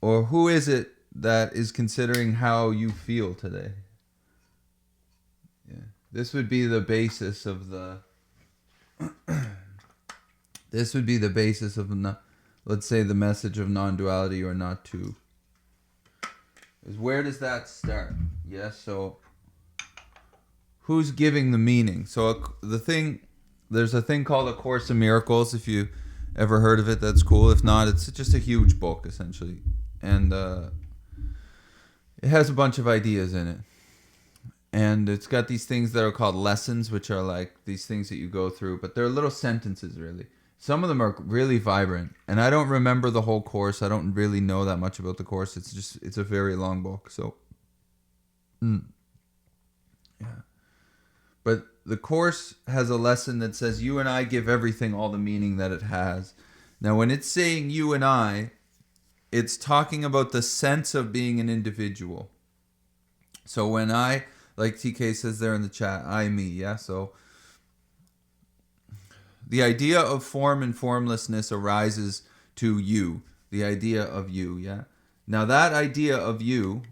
or who is it that is considering how you feel today? Yeah. This would be the basis of the. This would be the basis of, let's say, the message of non-duality or not to. Is where does that start? Yes. So who's giving the meaning? So there's a thing called A Course in Miracles. If you ever heard of it, that's cool. If not, it's just a huge book essentially, and it has a bunch of ideas in it. And it's got these things that are called lessons, which are like these things that you go through, but they're little sentences, really. Some of them are really vibrant, and I don't remember the whole course. I don't really know that much about the course. It's a very long book, so yeah. But the course has a lesson that says you and I give everything all the meaning that it has. Now, when it's saying you and I, it's talking about the sense of being an individual. So when like TK says there in the chat, I, me, yeah? So the idea of form and formlessness arises to you. The idea of you, yeah? Now that idea of you,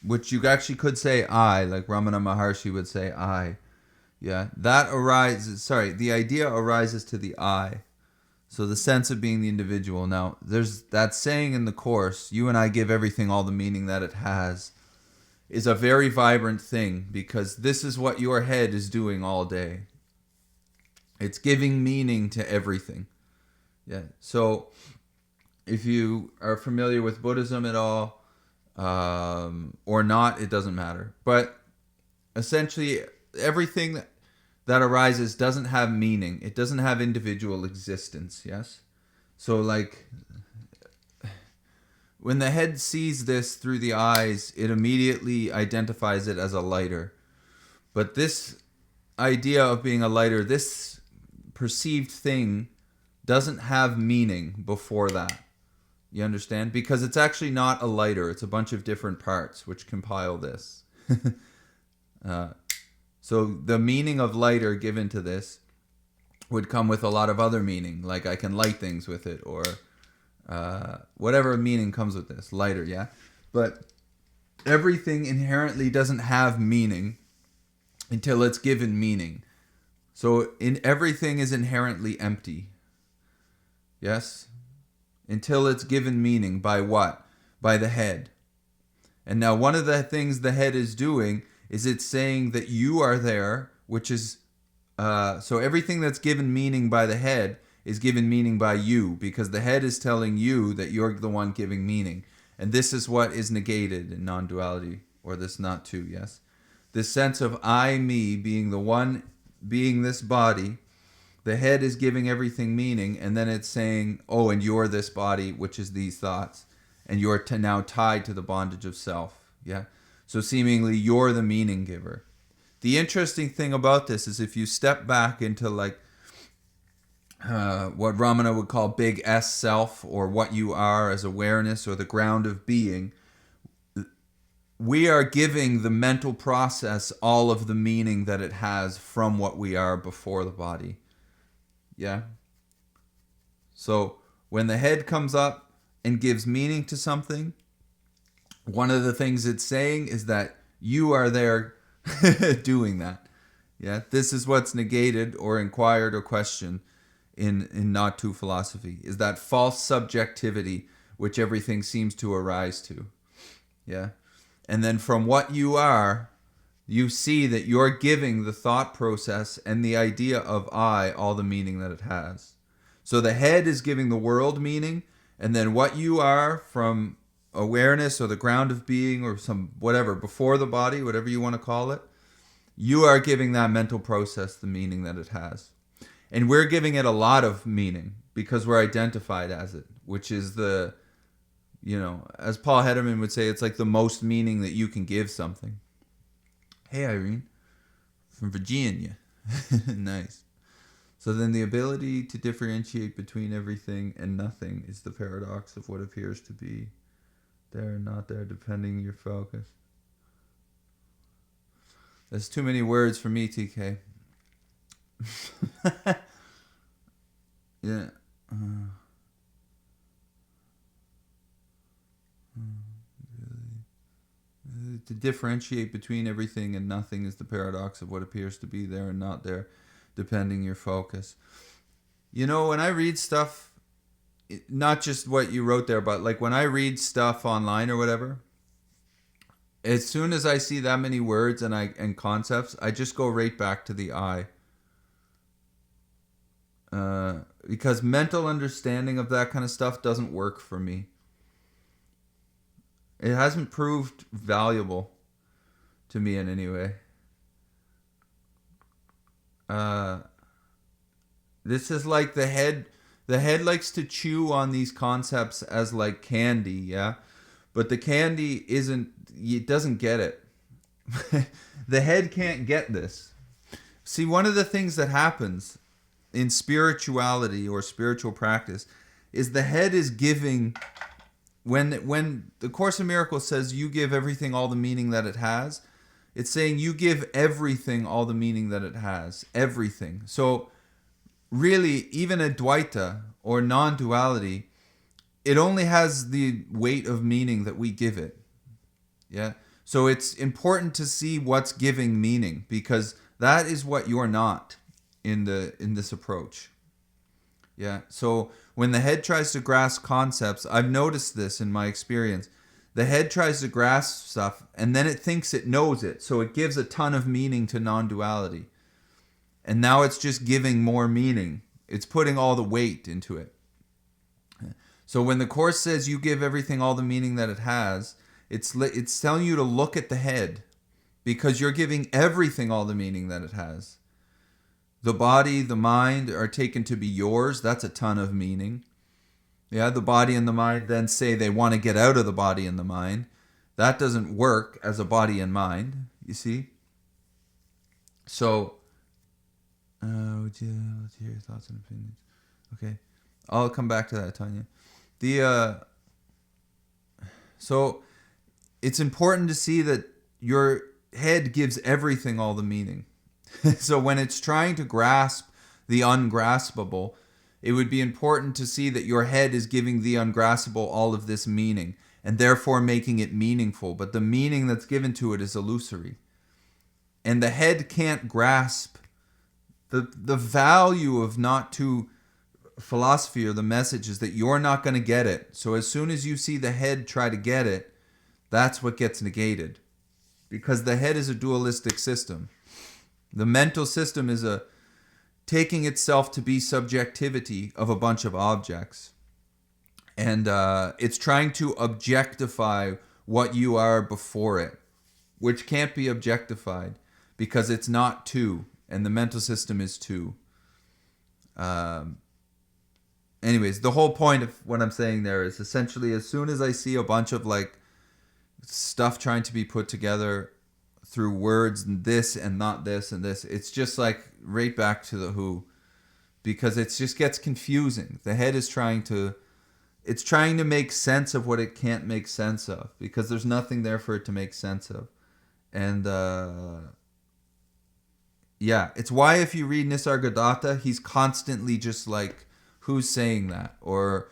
which you actually could say I, like Ramana Maharshi would say I, yeah? The idea arises to the I. So the sense of being the individual. Now, there's that saying in the Course, you and I give everything all the meaning that it has, is a very vibrant thing because this is what your head is doing all day. It's giving meaning to everything. Yeah. So if you are familiar with Buddhism at all, or not, it doesn't matter. But essentially, everything that arises doesn't have meaning. It doesn't have individual existence. Yes. So like when the head sees this through the eyes, it immediately identifies it as a lighter. But this idea of being a lighter, this perceived thing, doesn't have meaning before that. You understand? Because it's actually not a lighter. It's a bunch of different parts which compile this. uh, so the meaning of lighter given to this would come with a lot of other meaning, like I can light things with it, or whatever meaning comes with this. Lighter, yeah? But everything inherently doesn't have meaning until it's given meaning. So everything is inherently empty. Yes? Until it's given meaning by what? By the head. And now one of the things the head is doing is it's saying that you are there, which is so everything that's given meaning by the head is given meaning by you, because the head is telling you that you're the one giving meaning. And this is what is negated in non-duality, or this not to, yes? This sense of I, me, being the one, being this body, the head is giving everything meaning, and then it's saying, oh, and you're this body, which is these thoughts, and you're now tied to the bondage of self, yeah? So seemingly you're the meaning giver. The interesting thing about this is if you step back into like what Ramana would call big S self, or what you are as awareness, or the ground of being, we are giving the mental process all of the meaning that it has from what we are before the body. Yeah? So when the head comes up and gives meaning to something, one of the things it's saying is that you are there doing that. Yeah, this is what's negated or inquired or questioned in not to philosophy, is that false subjectivity which everything seems to arise to. Yeah. And then from what you are, you see that you're giving the thought process and the idea of I all the meaning that it has. So the head is giving the world meaning, and then what you are from awareness or the ground of being or some whatever before the body, whatever you want to call it, you are giving that mental process the meaning that it has. And we're giving it a lot of meaning because we're identified as it, which is the, as Paul Hederman would say, it's like the most meaning that you can give something. Hey, Irene, from Virginia. Nice. So then the ability to differentiate between everything and nothing is the paradox of what appears to be there and not there, depending on your focus. That's too many words for me, TK. Yeah. To differentiate between everything and nothing is the paradox of what appears to be there and not there, depending your focus. You know, when I read stuff, not just what you wrote there, but like when I read stuff online or whatever, as soon as I see that many words and concepts, I just go right back to the I. Because mental understanding of that kind of stuff doesn't work for me. It hasn't proved valuable to me in any way. This is like the head. The head likes to chew on these concepts as like candy, yeah? But the candy isn't, it doesn't get it. The head can't get this. See, one of the things that happens in spirituality or spiritual practice is the head is giving, when the Course in Miracles says you give everything all the meaning that it has, it's saying you give everything all the meaning that it has. Everything. So really, even Advaita or non-duality, it only has the weight of meaning that we give it. Yeah. So it's important to see what's giving meaning, because that is what you're not in this approach. Yeah. So when the head tries to grasp concepts, I've noticed this in my experience. The head tries to grasp stuff and then it thinks it knows it. So it gives a ton of meaning to non-duality. And now it's just giving more meaning. It's putting all the weight into it. So when the Course says you give everything all the meaning that it has, it's telling you to look at the head, because you're giving everything all the meaning that it has. The body, the mind are taken to be yours. That's a ton of meaning. Yeah, the body and the mind then say they want to get out of the body and the mind. That doesn't work as a body and mind, you see? So, would you hear your thoughts and opinions? Okay, I'll come back to that, Tanya. So it's important to see that your head gives everything all the meaning. So when it's trying to grasp the ungraspable, it would be important to see that your head is giving the ungraspable all of this meaning, and therefore making it meaningful. But the meaning that's given to it is illusory. And the head can't grasp the value of not to philosophy, or the message is that you're not going to get it. So as soon as you see the head try to get it, that's what gets negated. Because the head is a dualistic system. The mental system is taking itself to be subjectivity of a bunch of objects. And it's trying to objectify what you are before it, which can't be objectified because it's not two, and the mental system is two. Anyways, the whole point of what I'm saying there is essentially, as soon as I see a bunch of like stuff trying to be put together through words and this and not this and this, it's just like right back to the who, because it just gets confusing. The head is trying to make sense of what it can't make sense of, because there's nothing there for it to make sense of. And yeah, it's why if you read Nisargadatta, he's constantly just like, who's saying that? Or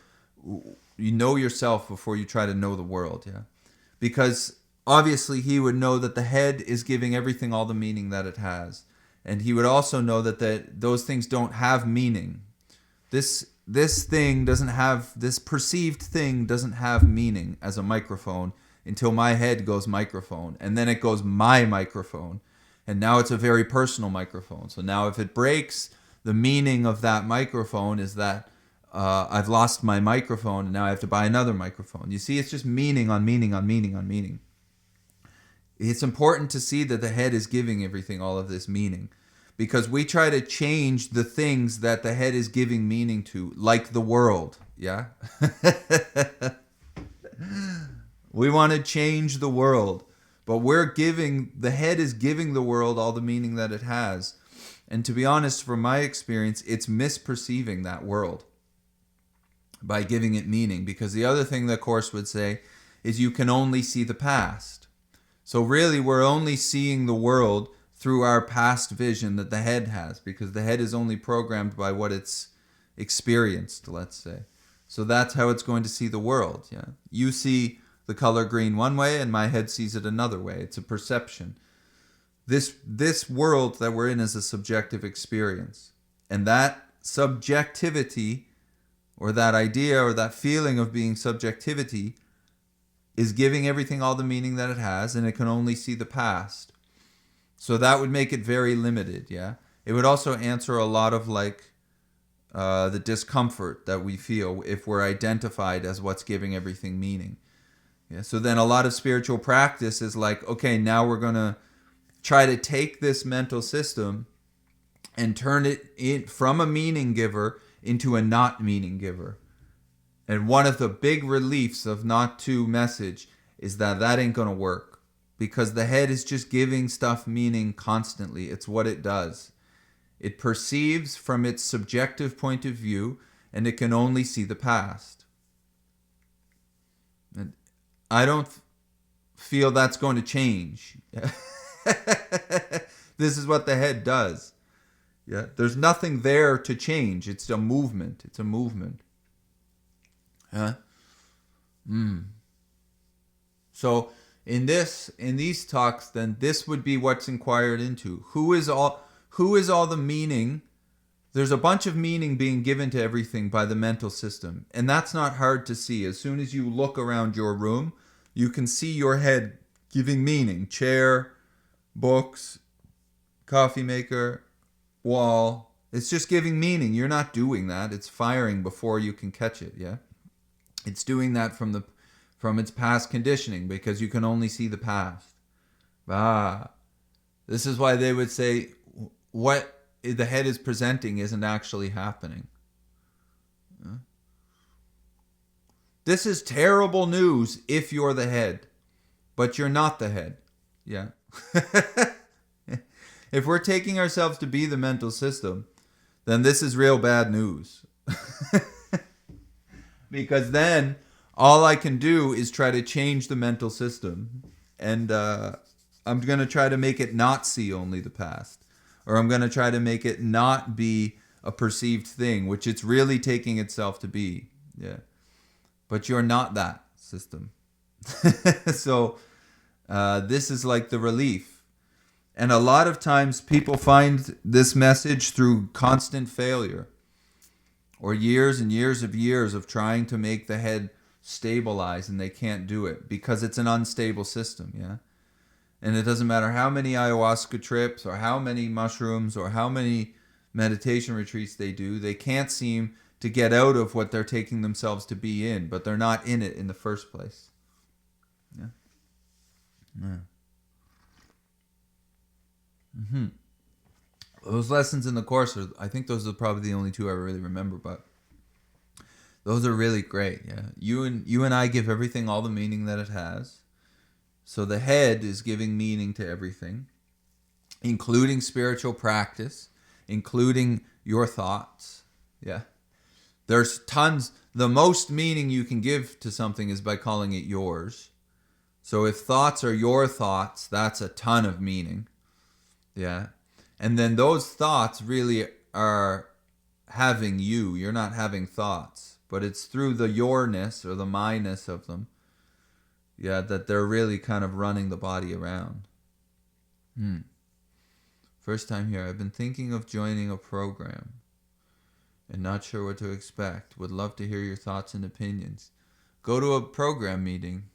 you know yourself before you try to know the world, yeah? Because obviously he would know that the head is giving everything all the meaning that it has. And he would also know that those things don't have meaning. This thing doesn't have, this perceived thing doesn't have meaning as a microphone until my head goes microphone. And then it goes my microphone. And now it's a very personal microphone. So now if it breaks, the meaning of that microphone is that I've lost my microphone and now I have to buy another microphone. You see, it's just meaning on meaning on meaning on meaning. It's important to see that the head is giving everything all of this meaning, because we try to change the things that the head is giving meaning to, like the world, yeah? We want to change the world, but the head is giving the world all the meaning that it has. And to be honest, from my experience, it's misperceiving that world by giving it meaning. Because the other thing the Course would say is you can only see the past. So really, we're only seeing the world through our past vision that the head has, because the head is only programmed by what it's experienced, let's say. So that's how it's going to see the world. Yeah, you see the color green one way and my head sees it another way. It's a perception. This world that we're in is a subjective experience. And that subjectivity, or that idea, or that feeling of being subjectivity, is giving everything all the meaning that it has, and it can only see the past. So that would make it very limited, yeah? It would also answer a lot of the discomfort that we feel if we're identified as what's giving everything meaning. Yeah. So then a lot of spiritual practice is like, okay, now we're going to try to take this mental system and turn it from a meaning giver into a not meaning giver. And one of the big reliefs of not to message is that ain't going to work, because the head is just giving stuff meaning constantly. It's what it does. It perceives from its subjective point of view, and it can only see the past. And I don't feel that's going to change. This is what the head does. Yeah, there's nothing there to change. It's a movement. It's a movement. Huh? So in these talks, then this would be what's inquired into. Who is all the meaning? There's a bunch of meaning being given to everything by the mental system. And that's not hard to see. As soon as you look around your room, you can see your head giving meaning. Chair, books, coffee maker, wall. It's just giving meaning. You're not doing that. It's firing before you can catch it, yeah? It's doing that from its past conditioning, because you can only see the past. This is why they would say what the head is presenting isn't actually happening. This is terrible news if you're the head, but you're not the head. Yeah. If we're taking ourselves to be the mental system, then this is real bad news. Because then all I can do is try to change the mental system. And I'm going to try to make it not see only the past. Or I'm going to try to make it not be a perceived thing, which it's really taking itself to be. Yeah. But you're not that system. So this is like the relief. And a lot of times people find this message through constant failure, or years and years of trying to make the head stabilize, and they can't do it because it's an unstable system, yeah? And it doesn't matter how many ayahuasca trips or how many mushrooms or how many meditation retreats they do, they can't seem to get out of what they're taking themselves to be in, but they're not in it in the first place. Yeah. Yeah. Those lessons in the course I think those are probably the only two I really remember, but those are really great. Yeah, you and I give everything all the meaning that it has. So the head is giving meaning to everything, including spiritual practice, including your thoughts. Yeah, there's tons. The most meaning you can give to something is by calling it yours. So if thoughts are your thoughts, that's a ton of meaning. Yeah. And then those thoughts really are having you. You're not having thoughts. But it's through the yourness or the myness of them, yeah, that they're really kind of running the body around. First time here. I've been thinking of joining a program and not sure what to expect. Would love to hear your thoughts and opinions. Go to a program meeting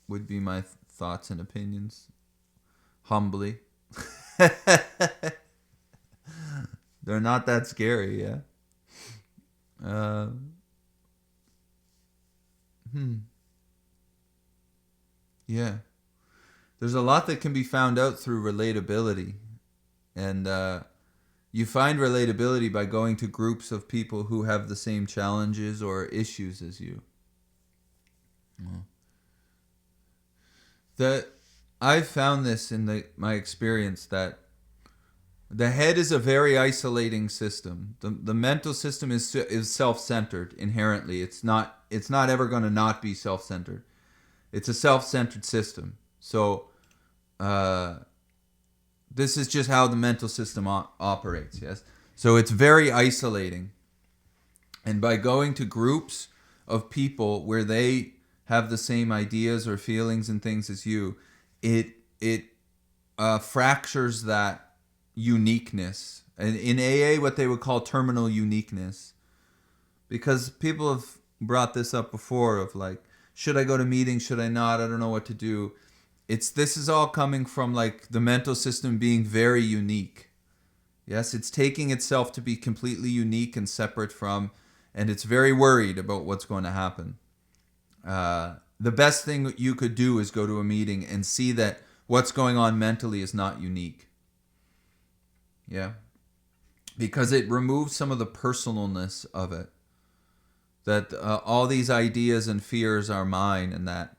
would be my thoughts and opinions. Humbly. They're not that scary, yeah. Yeah. There's a lot that can be found out through relatability. And you find relatability by going to groups of people who have the same challenges or issues as you. I've found this in my experience that the head is a very isolating system. The mental system is self-centered inherently. It's not ever going to not be self-centered. It's a self-centered system. So this is just how the mental system operates. Yes. So it's very isolating. And by going to groups of people where they have the same ideas or feelings and things as you, it fractures that uniqueness. And in AA, what they would call terminal uniqueness. Because people have brought this up before of like, should I go to meetings? Should I not? I don't know what to do. This is all coming from like the mental system being very unique. Yes, it's taking itself to be completely unique and separate from, and it's very worried about what's going to happen. The best thing that you could do is go to a meeting and see that what's going on mentally is not unique. Yeah. Because it removes some of the personalness of it. That all these ideas and fears are mine and that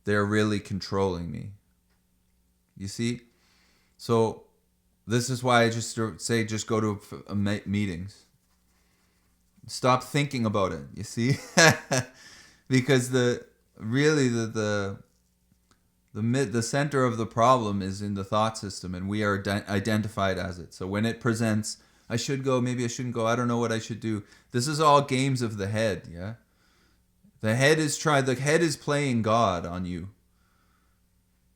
they're really controlling me. You see? So this is why I just say just go to meetings. Stop thinking about it, you see? Because the center of the problem is in the thought system, and we are identified as it. So when it presents, I should go, maybe I shouldn't go, I don't know what I should do. This is all games of the head, yeah? The head is playing God on you.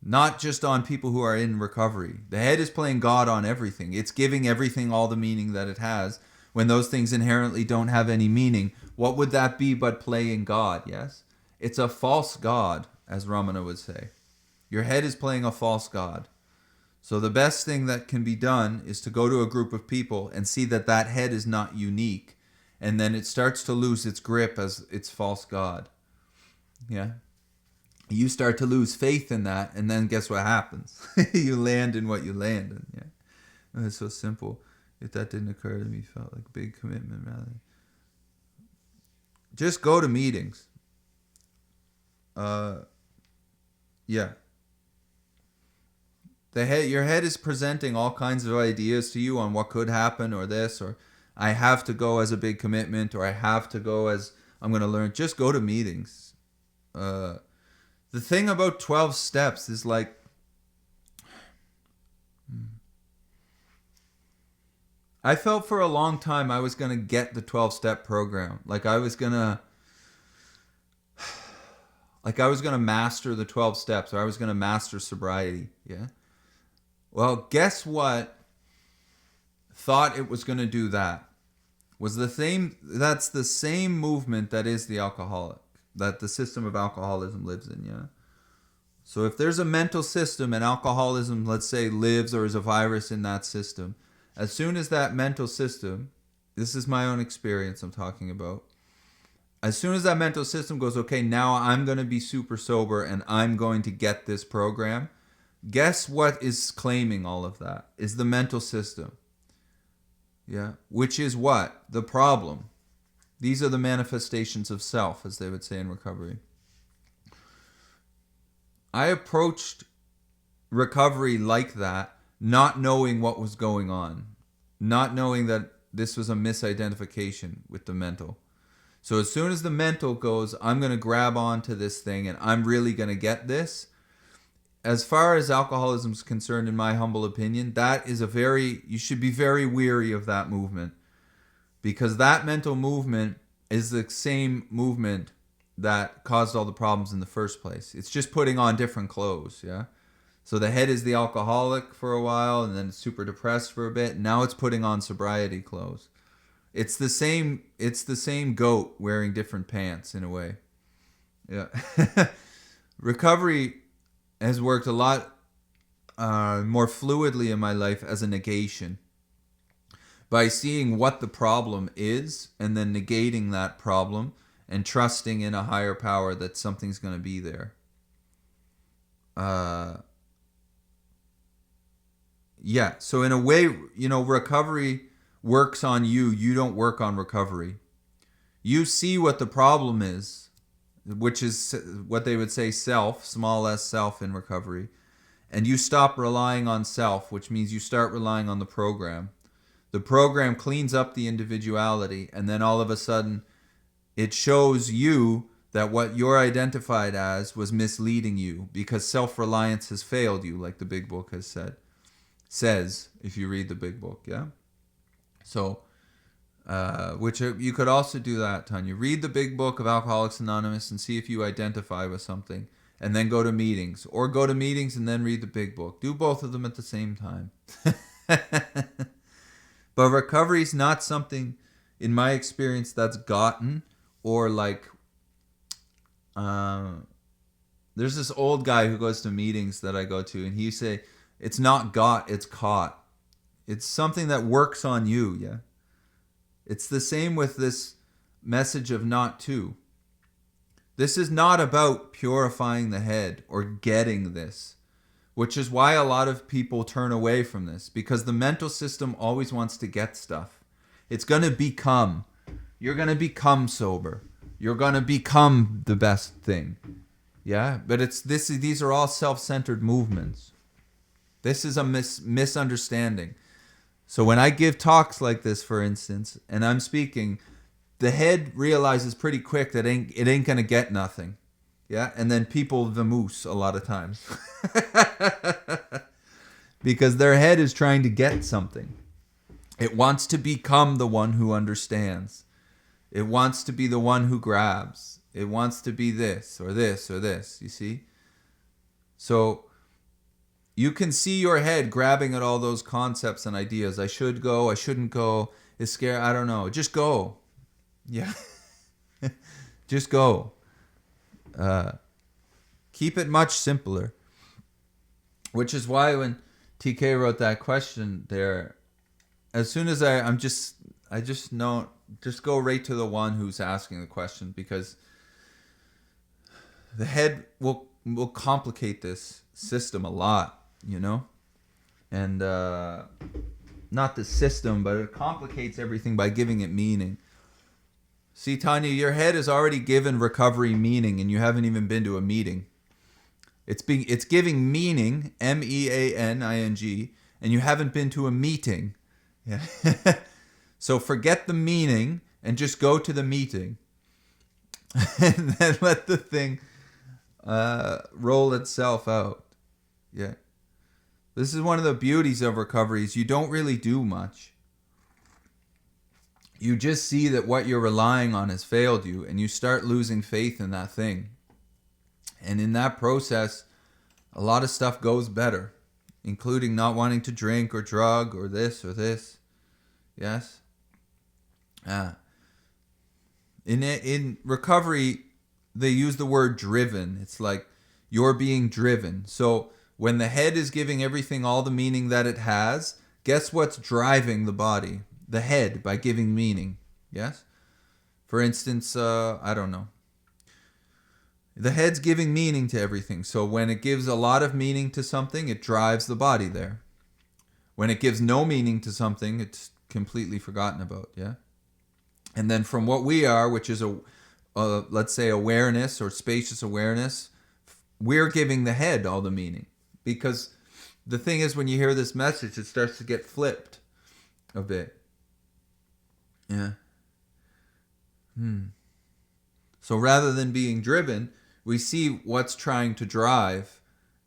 Not just on people who are in recovery. The head is playing God on everything. It's giving everything all the meaning that it has. When those things inherently don't have any meaning, what would that be but playing God, yes? It's a false God, as Ramana would say. Your head is playing a false God. So the best thing that can be done is to go to a group of people and see that that head is not unique. And then it starts to lose its grip as its false God. Yeah? You start to lose faith in that, and then guess what happens? You land in what you land in. Yeah? And it's so simple. If that didn't occur to me, it felt like a big commitment rather. Just go to meetings. Yeah. Your head is presenting all kinds of ideas to you on what could happen, or this, or I have to go as a big commitment, or I have to go as I'm going to learn. Just go to meetings. The thing about 12 steps is like, I felt for a long time I was going to get the 12-step program. Like I was going to master the 12 steps, or I was going to master sobriety. Yeah. Well, guess what? Thought it was going to do that. That's the same movement that is the alcoholic, that the system of alcoholism lives in, yeah? So if there's a mental system and alcoholism, let's say, lives or is a virus in that system, as soon as that mental system, this is my own experience I'm talking about, as soon as that mental system goes, okay, now I'm going to be super sober and I'm going to get this program, guess what is claiming all of that? Is the mental system. Yeah, which is what? The problem. These are the manifestations of self, as they would say in recovery. I approached recovery like that, not knowing what was going on, not knowing that this was a misidentification with the mental. So as soon as the mental goes, I'm going to grab onto this thing and I'm really going to get this. As far as alcoholism is concerned, in my humble opinion, you should be very weary of that movement, because that mental movement is the same movement that caused all the problems in the first place. It's just putting on different clothes, yeah? So the head is the alcoholic for a while, and then it's super depressed for a bit. Now it's putting on sobriety clothes. It's the same goat wearing different pants in a way. Yeah. Recovery has worked a lot more fluidly in my life as a negation, by seeing what the problem is and then negating that problem and trusting in a higher power that something's going to be there. Yeah, so in a way, recovery works on you. You don't work on recovery. You see what the problem is, which is what they would say self, small s self in recovery. And you stop relying on self, which means you start relying on the program. The program cleans up the individuality, and then all of a sudden it shows you that what you're identified as was misleading you, because self-reliance has failed you, like the big book says, if you read the big book, yeah? So Which you could also do that, Tanya. Read the big book of Alcoholics Anonymous and see if you identify with something. And then go to meetings. Or go to meetings and then read the big book. Do both of them at the same time. But recovery is not something, in my experience, that's gotten or like... there's this old guy who goes to meetings that I go to, and he say, it's not got, it's caught. It's something that works on you, yeah? It's the same with this message of not to. This is not about purifying the head or getting this, which is why a lot of people turn away from this, because the mental system always wants to get stuff. It's going to become. You're going to become sober. You're going to become the best thing. Yeah, but these are all self-centered movements. This is a misunderstanding. So when I give talks like this, for instance, and I'm speaking, the head realizes pretty quick that it ain't gonna get nothing. Yeah, and then people vamoose a lot of times. Because their head is trying to get something. It wants to become the one who understands. It wants to be the one who grabs. It wants to be this or this or this, you see? So you can see your head grabbing at all those concepts and ideas. I should go, I shouldn't go, it's scary, I don't know. Just go. Yeah. Just go. Keep it much simpler. Which is why when TK wrote that question there, as soon as I just know, just go right to the one who's asking the question, because the head will complicate this system a lot, you know? And not the system, but it complicates everything by giving it meaning. See, Tanya, your head has already given recovery meaning, and you haven't even been to a meeting. It's giving meaning, meaning, and you haven't been to a meeting. Yeah. So forget the meaning and just go to the meeting. And then let the thing roll itself out. Yeah. This is one of the beauties of recovery, is you don't really do much. You just see that what you're relying on has failed you, and you start losing faith in that thing. And in that process, a lot of stuff goes better, including not wanting to drink or drug or this or this. Yes? In recovery, they use the word driven. It's like you're being driven. So when the head is giving everything all the meaning that it has, guess what's driving the body? The head, by giving meaning. Yes? For instance, I don't know. The head's giving meaning to everything. So when it gives a lot of meaning to something, it drives the body there. When it gives no meaning to something, it's completely forgotten about. Yeah? And then from what we are, which is let's say awareness or spacious awareness, we're giving the head all the meaning. Because the thing is, when you hear this message, it starts to get flipped a bit. Yeah. So rather than being driven, we see what's trying to drive,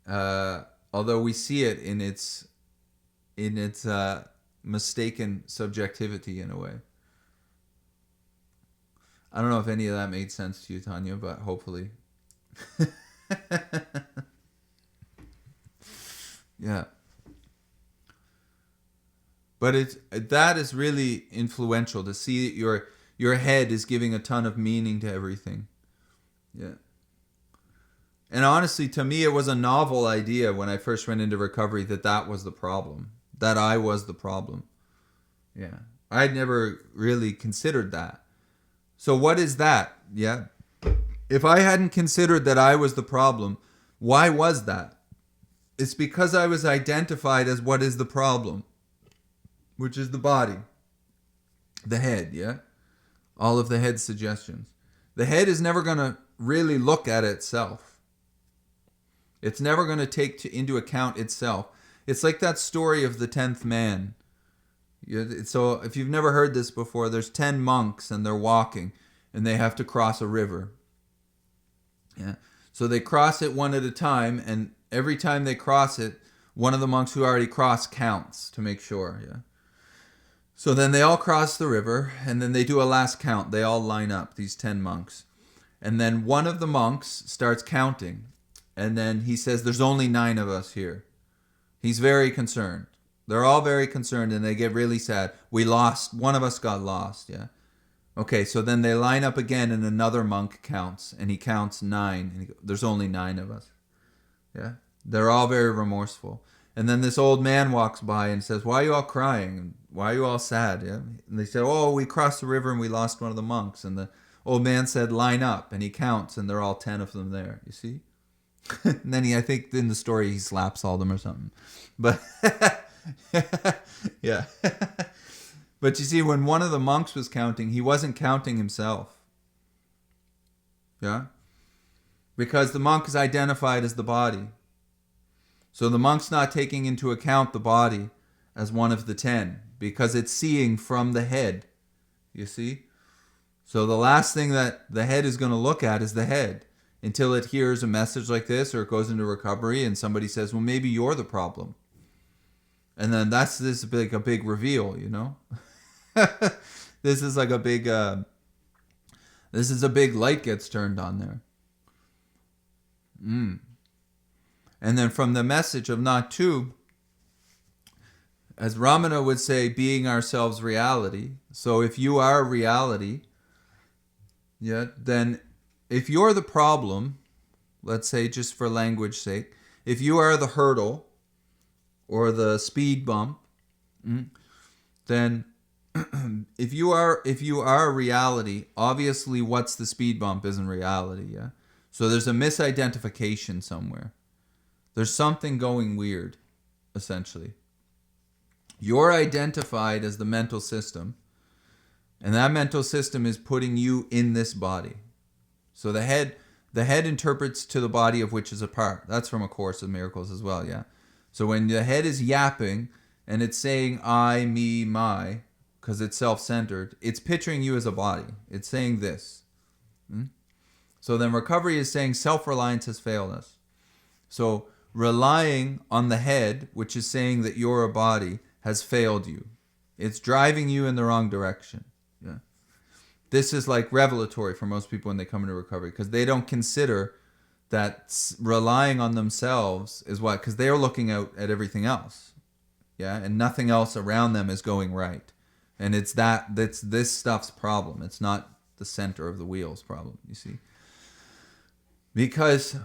although we see it in its mistaken subjectivity in a way. I don't know if any of that made sense to you, Tanya, but hopefully. Yeah. But that is really influential, to see that your head is giving a ton of meaning to everything. Yeah. And honestly, to me, it was a novel idea when I first went into recovery that was the problem. That I was the problem. Yeah. I'd never really considered that. So what is that? Yeah. If I hadn't considered that I was the problem, why was that? It's because I was identified as what is the problem, which is the body, the head, yeah? All of the head's suggestions. The head is never going to really look at itself. It's never going to take into account itself. It's like that story of the 10th man. So if you've never heard this before, there's 10 monks and they're walking and they have to cross a river. Yeah. So they cross it one at a time, and every time they cross it, one of the monks who already crossed counts to make sure. Yeah. So then they all cross the river, and then they do a last count. They all line up, these 10 monks. And then one of the monks starts counting. And then he says, there's only 9 of us here. He's very concerned. They're all very concerned, and they get really sad. We lost. One of us got lost, yeah. Okay, so then they line up again, and another monk counts. And he counts 9. And he goes, there's only 9 of us. Yeah. They're all very remorseful. And then this old man walks by and says, why are you all crying? Why are you all sad? Yeah? And they said, oh, we crossed the river and we lost one of the monks. And the old man said, line up. And he counts, and they're all 10 of them there. You see? And then I think in the story, he slaps all of them or something. But, yeah. But you see, when one of the monks was counting, he wasn't counting himself. Yeah? Because the monk is identified as the body. So the monk's not taking into account the body as one of the 10 because it's seeing from the head. You see? So the last thing that the head is going to look at is the head until it hears a message like this or it goes into recovery and somebody says, well, maybe you're the problem. And then that's this like a big reveal, you know? This is like a big, this is a big light gets turned on there. And then from the message of not two, as Ramana would say, being ourselves reality. So if you are reality, yeah, then if you're the problem, let's say just for language sake, if you are the hurdle or the speed bump, then if you are reality, obviously what's the speed bump isn't reality, yeah? So there's a misidentification somewhere. There's something going weird, essentially. You're identified as the mental system, and that mental system is putting you in this body. So the head interprets to the body of which is a part. That's from A Course in Miracles as well, yeah? So when the head is yapping, and it's saying I, me, my, because it's self-centered, it's picturing you as a body. It's saying this. So then recovery is saying self-reliance has failed us. So relying on the head, which is saying that you're a body, has failed you. It's driving you in the wrong direction. Yeah. This is like revelatory for most people when they come into recovery because they don't consider that relying on themselves is what, because they're looking out at everything else. Yeah, and nothing else around them is going right. And it's this stuff's problem. It's not the center of the wheel's problem, you see. Because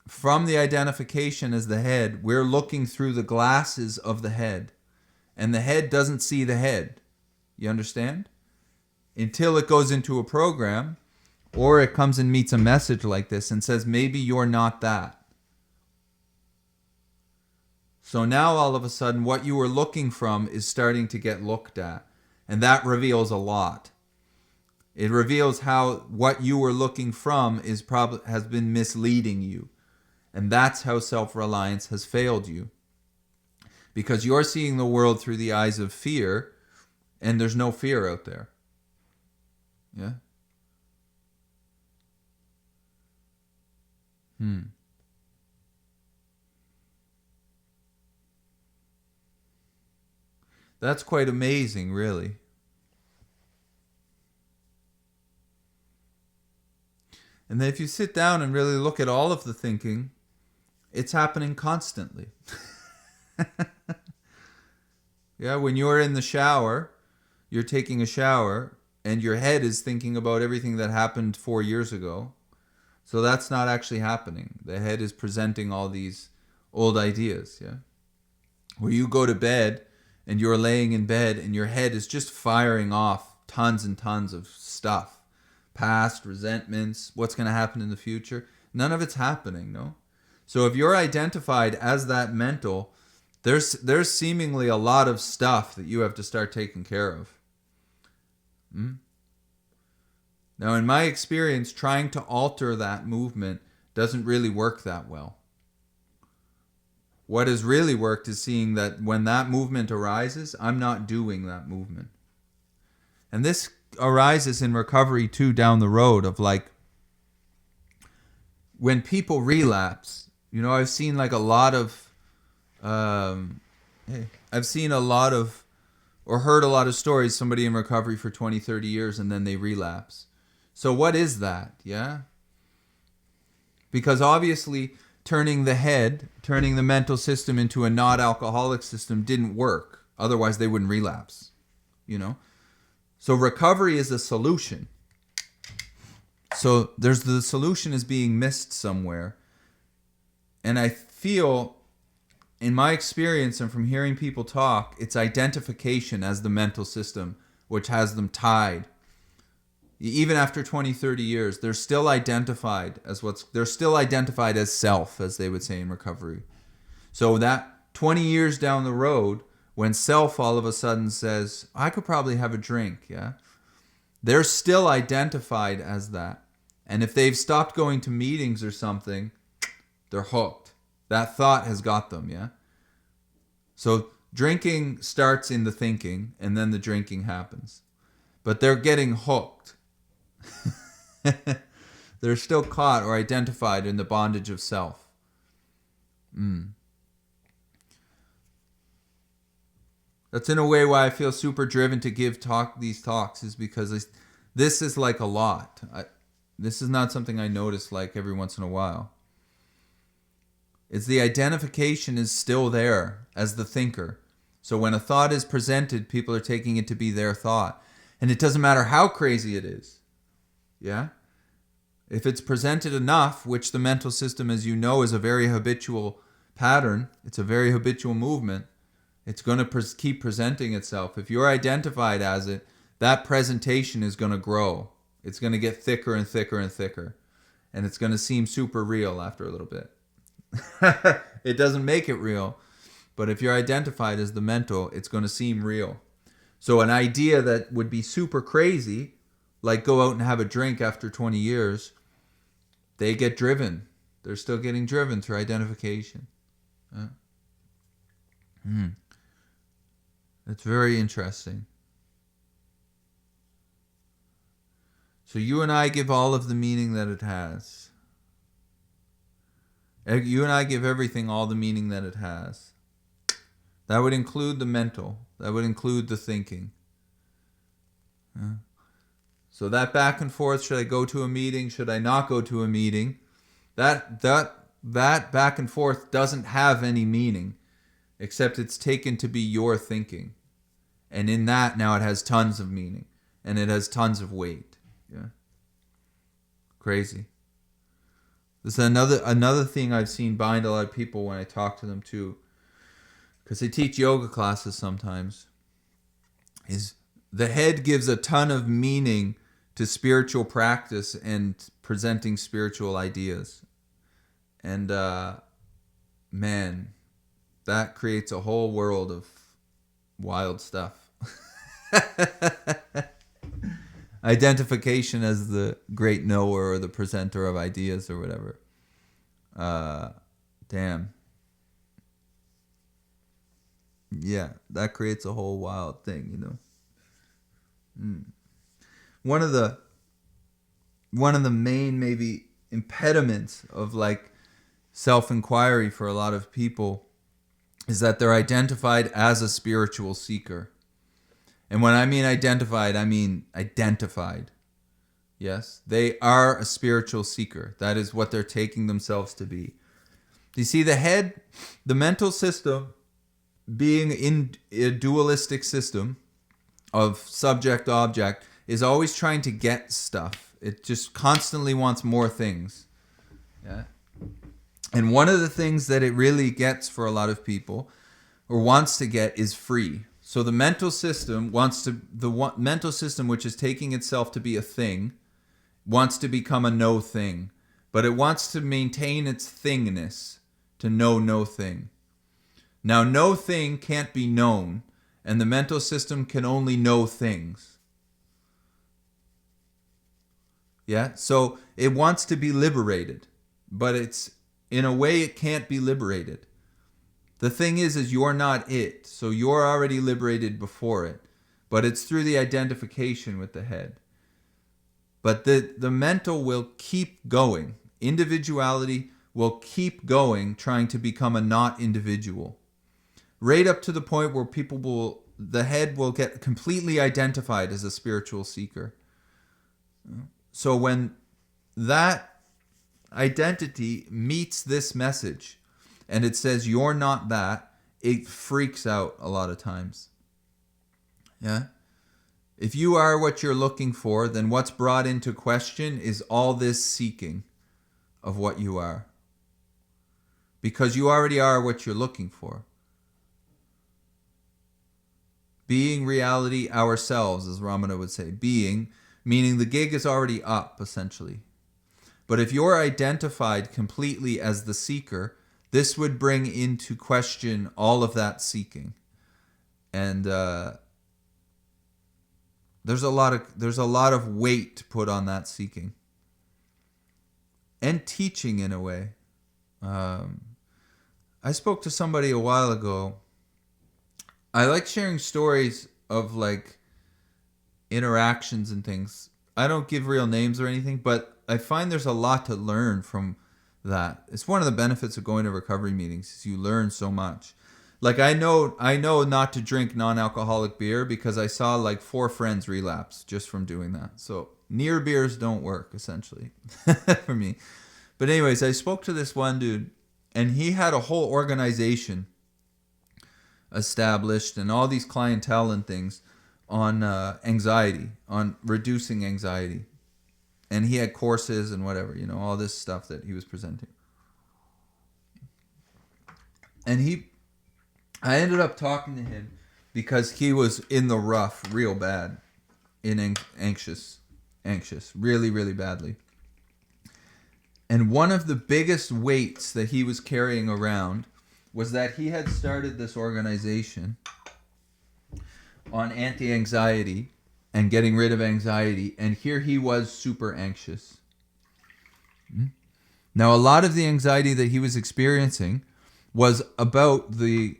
from the identification as the head, we're looking through the glasses of the head. And the head doesn't see the head. You understand? Until it goes into a program, or it comes and meets a message like this and says, maybe you're not that. So now all of a sudden, what you were looking from is starting to get looked at. And that reveals a lot. It reveals how what you were looking from has been misleading you. And that's how self-reliance has failed you. Because you're seeing the world through the eyes of fear, and there's no fear out there. Yeah? That's quite amazing, really. And then if you sit down and really look at all of the thinking, it's happening constantly. Yeah, when you're in the shower, you're taking a shower, and your head is thinking about everything that happened 4 years ago. So that's not actually happening. The head is presenting all these old ideas, yeah? Where you go to bed, and you're laying in bed, and your head is just firing off tons and tons of stuff. Past, resentments, what's going to happen in the future. None of it's happening, no? So if you're identified as that mental, there's seemingly a lot of stuff that you have to start taking care of. Now, in my experience, trying to alter that movement doesn't really work that well. What has really worked is seeing that when that movement arises, I'm not doing that movement. And this arises in recovery too down the road of like, when people relapse, you know, I've seen like a lot of, or heard a lot of stories, somebody in recovery for 20, 30 years, and then they relapse. So what is that? Yeah? Because obviously turning the mental system into a not alcoholic system didn't work. Otherwise they wouldn't relapse. So recovery is a solution. So the solution is being missed somewhere. And I feel, in my experience and from hearing people talk, it's identification as the mental system which has them tied. Even after 20, 30 years, they're still identified as self, as they would say in recovery. So that 20 years down the road, when self all of a sudden says, I could probably have a drink, yeah? They're still identified as that. And if they've stopped going to meetings or something, they're hooked. That thought has got them, yeah? So drinking starts in the thinking, and then the drinking happens. But they're getting hooked. They're still caught or identified in the bondage of self. That's in a way why I feel super driven to give these talks, is because this is like a lot. This is not something I notice like every once in a while. It's the identification is still there as the thinker. So when a thought is presented, people are taking it to be their thought. And it doesn't matter how crazy it is. Yeah? If it's presented enough, which the mental system, as you know, is a very habitual pattern, it's a very habitual movement, it's going to keep presenting itself. If you're identified as it, that presentation is going to grow. It's going to get thicker and thicker and thicker. And it's going to seem super real after a little bit. It doesn't make it real. But if you're identified as the mental, it's going to seem real. So an idea that would be super crazy, like go out and have a drink after 20 years, they get driven. They're still getting driven through identification. It's very interesting. So you and I give all of the meaning that it has. You and I give everything all the meaning that it has. That would include the mental. That would include the thinking. So that back and forth, should I go to a meeting? Should I not go to a meeting? That back and forth doesn't have any meaning, except it's taken to be your thinking. And in that, now it has tons of meaning. And it has tons of weight. Yeah. Crazy. This is another thing I've seen bind a lot of people when I talk to them too. Because they teach yoga classes sometimes. Is the head gives a ton of meaning to spiritual practice and presenting spiritual ideas. And man, that creates a whole world of wild stuff. Identification as the great knower or the presenter of ideas or whatever. Damn. Yeah, that creates a whole wild thing, you know. One of the main maybe impediments of like self-inquiry for a lot of people is that they're identified as a spiritual seeker. And when I mean identified, I mean identified. Yes, they are a spiritual seeker. That is what they're taking themselves to be. You see, the head, the mental system, being in a dualistic system of subject-object, is always trying to get stuff. It just constantly wants more things. Yeah. And one of the things that it really gets for a lot of people, or wants to get, is free. So the mental system mental system which is taking itself to be a thing, wants to become a no thing, but it wants to maintain its thingness, to know no thing. Now, no thing can't be known, and the mental system can only know things. Yeah, so it wants to be liberated, but it's, in a way, it can't be liberated. The thing is you're not it, so you're already liberated before it, but it's through the identification with the head. But the mental will keep going. Individuality will keep going, trying to become a not individual. Right up to the point where people will the head will get completely identified as a spiritual seeker. So when that identity meets this message and it says you're not that, it freaks out a lot of times. Yeah? If you are what you're looking for, then what's brought into question is all this seeking of what you are. Because you already are what you're looking for. Being reality ourselves, as Ramana would say. Being, meaning the gig is already up, essentially. But if you're identified completely as the seeker, this would bring into question all of that seeking. And there's a lot of weight put on that seeking. And teaching in a way. I spoke to somebody a while ago. I like sharing stories of like interactions and things. I don't give real names or anything, but I find there's a lot to learn from that. It's one of the benefits of going to recovery meetings is you learn so much. Like I know not to drink non-alcoholic beer because I saw like 4 friends relapse just from doing that. So near beers don't work essentially for me. But anyways, I spoke to this one dude and he had a whole organization established and all these clientele and things on anxiety, on reducing anxiety. And he had courses and whatever, all this stuff that he was presenting. And I ended up talking to him because he was in the rough real bad, anxious, really, really badly. And one of the biggest weights that he was carrying around was that he had started this organization on anti-anxiety and getting rid of anxiety, and here he was super anxious. Now, a lot of the anxiety that he was experiencing was about the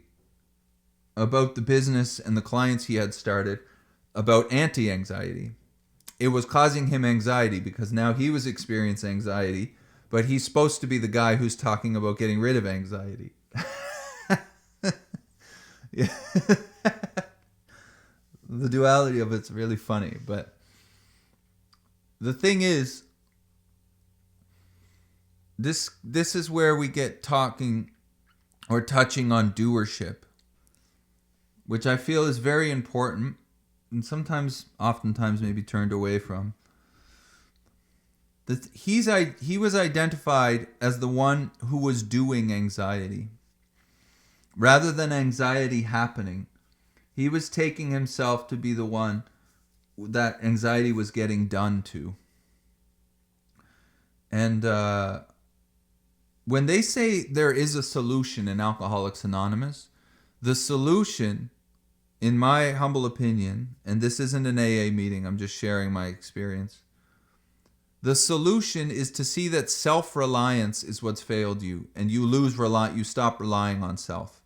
business and the clients he had started, about anti-anxiety. It was causing him anxiety because now he was experiencing anxiety, but he's supposed to be the guy who's talking about getting rid of anxiety. Yeah. The duality of it's really funny, but the thing is, this is where we get talking or touching on doership, which I feel is very important and oftentimes maybe turned away from. He was identified as the one who was doing anxiety. Rather than anxiety happening, he was taking himself to be the one that anxiety was getting done to. And when they say there is a solution in Alcoholics Anonymous, the solution, in my humble opinion, and this isn't an AA meeting, I'm just sharing my experience, the solution is to see that self-reliance is what's failed you, and you stop relying on self.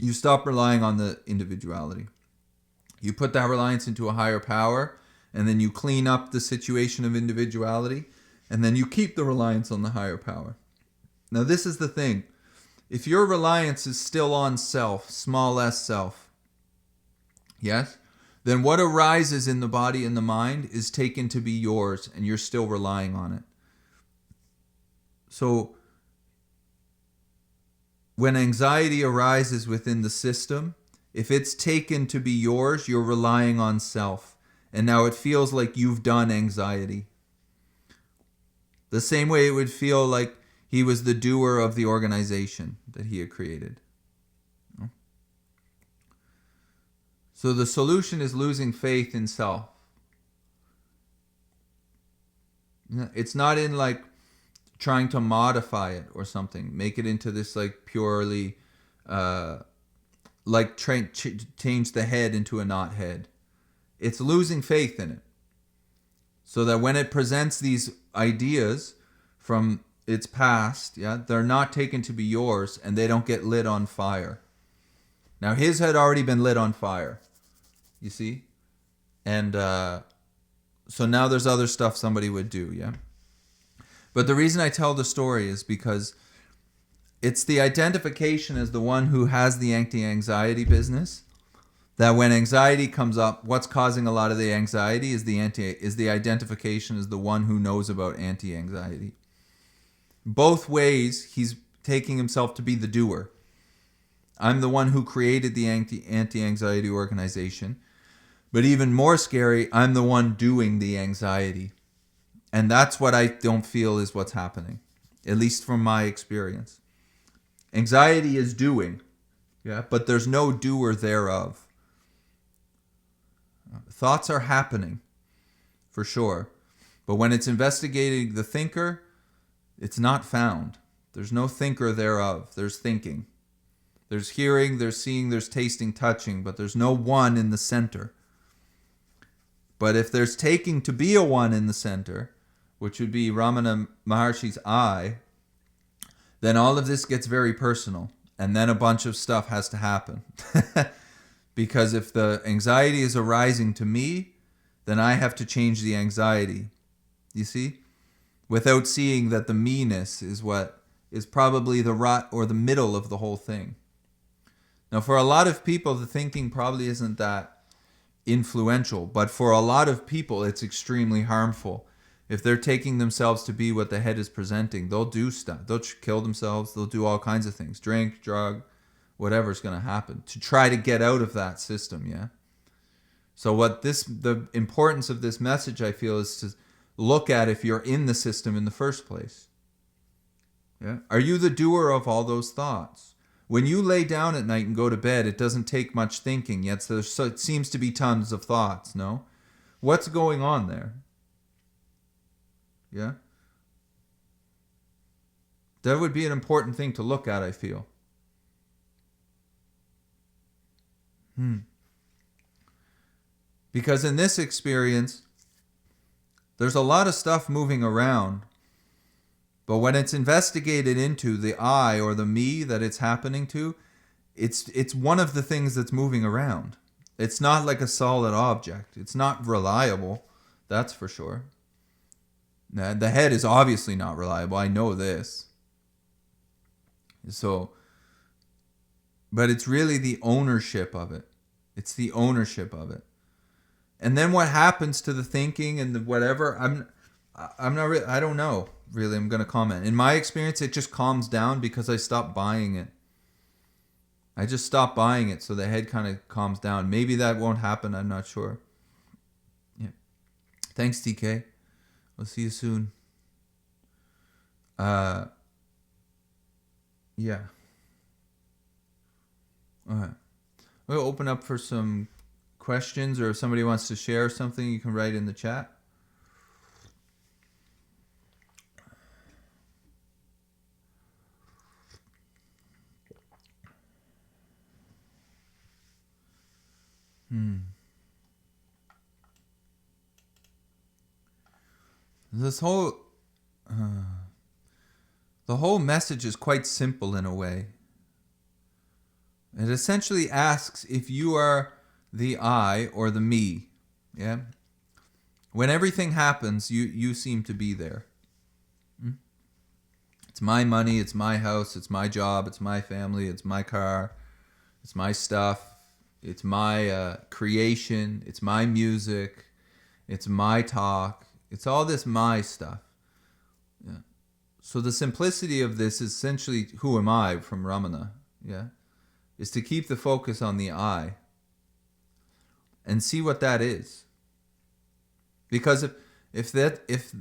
You stop relying on the individuality. You put that reliance into a higher power, and then you clean up the situation of individuality, and then you keep the reliance on the higher power. Now this is the thing. If your reliance is still on self, small s self, yes, then what arises in the body and the mind is taken to be yours, and you're still relying on it. So when anxiety arises within the system, if it's taken to be yours, you're relying on self. And now it feels like you've done anxiety. The same way it would feel like he was the doer of the organization that he had created. So the solution is losing faith in self. It's not in like trying to modify it or something, make it into this like purely change the head into a not head. It's losing faith in it, so that when it presents these ideas from its past, they're not taken to be yours, and they don't get lit on fire. Now his had already been lit on fire, you see, and so now there's other stuff somebody would do, But the reason I tell the story is because it's the identification as the one who has the anti-anxiety business that when anxiety comes up, what's causing a lot of the anxiety is the identification as the one who knows about anti-anxiety. Both ways, he's taking himself to be the doer. I'm the one who created the anti-anxiety organization. But even more scary, I'm the one doing the anxiety. And that's what I don't feel is what's happening, at least from my experience. Anxiety is doing, yeah, but there's no doer thereof. Thoughts are happening, for sure. But when it's investigating the thinker, it's not found. There's no thinker thereof. There's thinking. There's hearing, there's seeing, there's tasting, touching, but there's no one in the center. But if there's taking to be a one in the center, which would be Ramana Maharshi's I, then all of this gets very personal. And then a bunch of stuff has to happen. Because if the anxiety is arising to me, then I have to change the anxiety. You see? Without seeing that the me-ness is what is probably the rot or the middle of the whole thing. Now, for a lot of people, the thinking probably isn't that influential. But for a lot of people, it's extremely harmful. If they're taking themselves to be what the head is presenting, they'll do stuff. They'll kill themselves. They'll do all kinds of things. Drink, drug, whatever's going to happen to try to get out of that system, yeah? So the importance of this message, I feel, is to look at if you're in the system in the first place. Yeah? Are you the doer of all those thoughts? When you lay down at night and go to bed, it doesn't take much thinking, yet it seems to be tons of thoughts, no? What's going on there? Yeah? That would be an important thing to look at, I feel. Because in this experience, there's a lot of stuff moving around. But when it's investigated into the I or the me that it's happening to, it's one of the things that's moving around. It's not like a solid object. It's not reliable, that's for sure. Now, the head is obviously not reliable. I know this. But it's really the ownership of it. It's the ownership of it. And then what happens to the thinking and the whatever, I'm not really, I don't know, really, I'm going to comment. In my experience, it just calms down because I stopped buying it. I just stopped buying it, so the head kind of calms down. Maybe that won't happen, I'm not sure. Yeah. Thanks, TK. I'll see you soon. Yeah. All right. We'll open up for some questions, or if somebody wants to share something, you can write in the chat. This whole the whole message is quite simple in a way. It essentially asks if you are the I or the me. Yeah. When everything happens, you seem to be there. It's my money, it's my house, it's my job, it's my family, it's my car, it's my stuff, it's my creation, it's my music, it's my talk, it's all this my stuff. Yeah. So the simplicity of this is essentially, who am I, from Ramana, yeah, is to keep the focus on the I and see what that is. Because if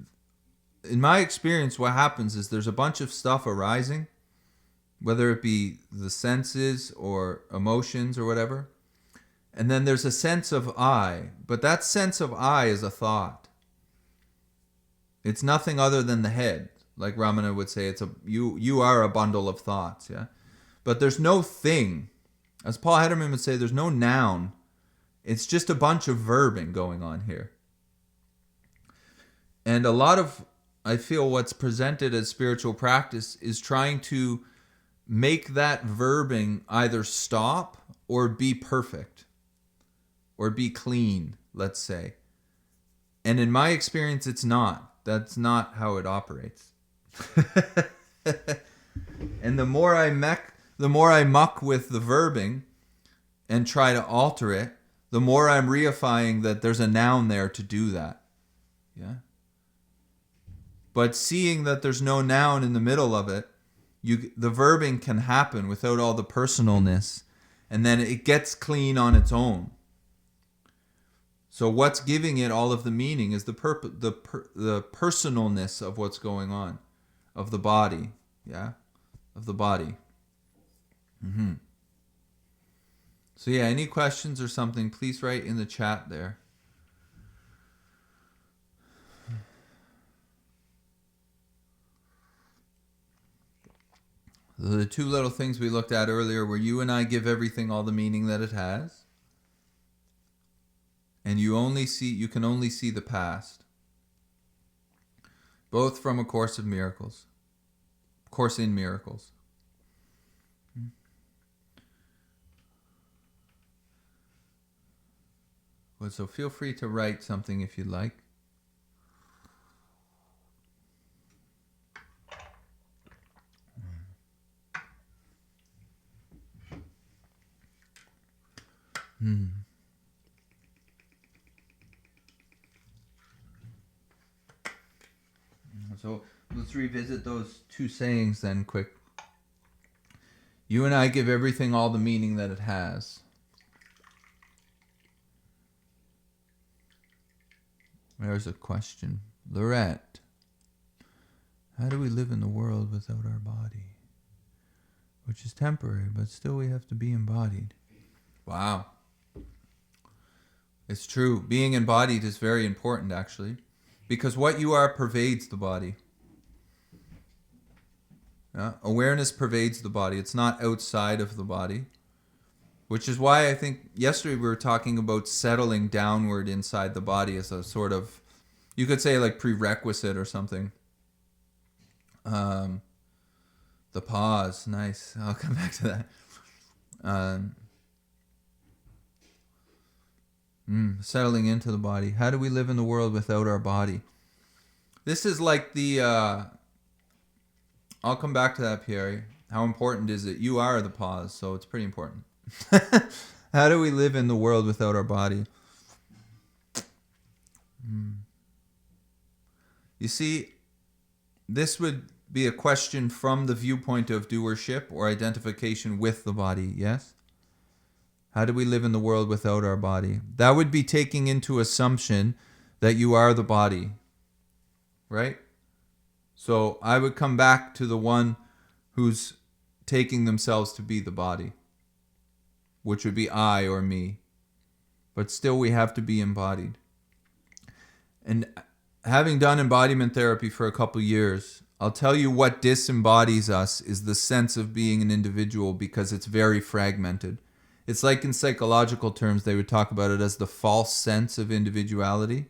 in my experience, what happens is there's a bunch of stuff arising, whether it be the senses or emotions or whatever, and then there's a sense of I, but that sense of I is a thought. It's nothing other than the head. Like Ramana would say, you are a bundle of thoughts, yeah? But there's no thing. As Paul Hederman would say, there's no noun. It's just a bunch of verbing going on here. And a lot of, I feel, what's presented as spiritual practice is trying to make that verbing either stop or be perfect or be clean, let's say. And in my experience, it's not. That's not how it operates. And the more I muck with the verbing, and try to alter it, the more I'm reifying that there's a noun there to do that. Yeah. But seeing that there's no noun in the middle of it, the verbing can happen without all the personalness, and then it gets clean on its own. So what's giving it all of the meaning is the personalness of what's going on, of the body, yeah, of the body. Mm-hmm. So yeah, any questions or something, please write in the chat there. The two little things we looked at earlier were you and I give everything all the meaning that it has. And you can only see the past. Both from A Course in Miracles. Well, so feel free to write something if you'd like. So let's revisit those two sayings then quick. You and I give everything all the meaning that it has. There's a question. Lorette, how do we live in the world without our body? Which is temporary, but still we have to be embodied. Wow. It's true. Being embodied is very important, actually. Because what you are pervades the body. Yeah? Awareness pervades the body. It's not outside of the body. Which is why I think yesterday we were talking about settling downward inside the body as a sort of, you could say like prerequisite or something. The pause, nice. I'll come back to that. Settling into the body. How do we live in the world without our body? This is like the, I'll come back to that, Pierre. How important is it? You are the pause, so it's pretty important. How do we live in the world without our body? You see, this would be a question from the viewpoint of doership or identification with the body, yes? How do we live in the world without our body? That would be taking into assumption that you are the body, right? So I would come back to the one who's taking themselves to be the body, which would be I or me. But still we have to be embodied. And having done embodiment therapy for a couple years, I'll tell you what disembodies us is the sense of being an individual, because it's very fragmented. It's like in psychological terms, they would talk about it as the false sense of individuality.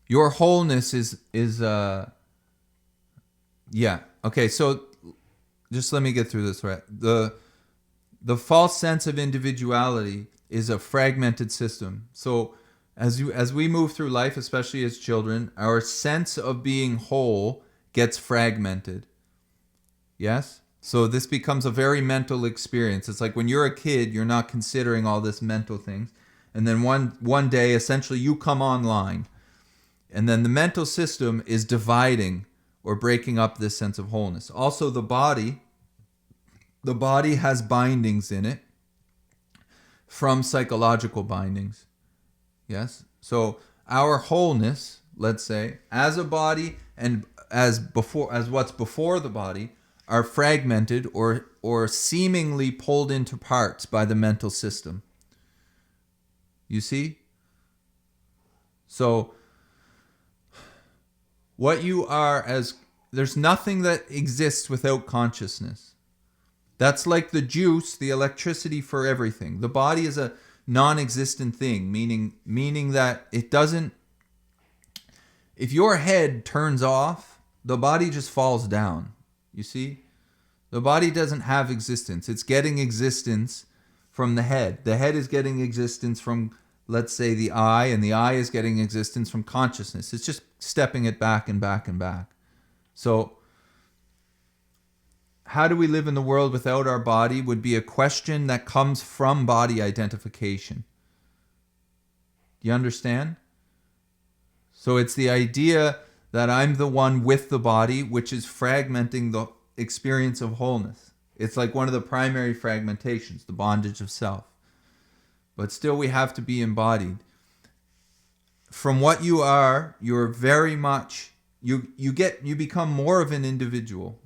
Your wholeness is yeah. Okay, so just let me get through this, right? The false sense of individuality is a fragmented system. So as we move through life, especially as children, our sense of being whole gets fragmented. Yes? So this becomes a very mental experience. It's like when you're a kid, you're not considering all this mental things. And then one day, essentially, you come online. And then the mental system is dividing or breaking up this sense of wholeness. Also, the body has bindings in it from psychological bindings. Yes? So our wholeness, let's say, as a body and as what's before the body, are fragmented or seemingly pulled into parts by the mental system. You see? So what you are there's nothing that exists without consciousness. That's like the juice, the electricity for everything. The body is a non-existent thing, meaning that it doesn't, if your head turns off, the body just falls down. You see? The body doesn't have existence. It's getting existence from the head. The head is getting existence from, let's say, the eye, and the eye is getting existence from consciousness. It's just stepping it back and back and back. So how do we live in the world without our body would be a question that comes from body identification. Do you understand? So it's the idea that I'm the one with the body, which is fragmenting the experience of wholeness. It's like one of the primary fragmentations, the bondage of self. But still we have to be embodied. From what you are, you're very much, you become more of an individual,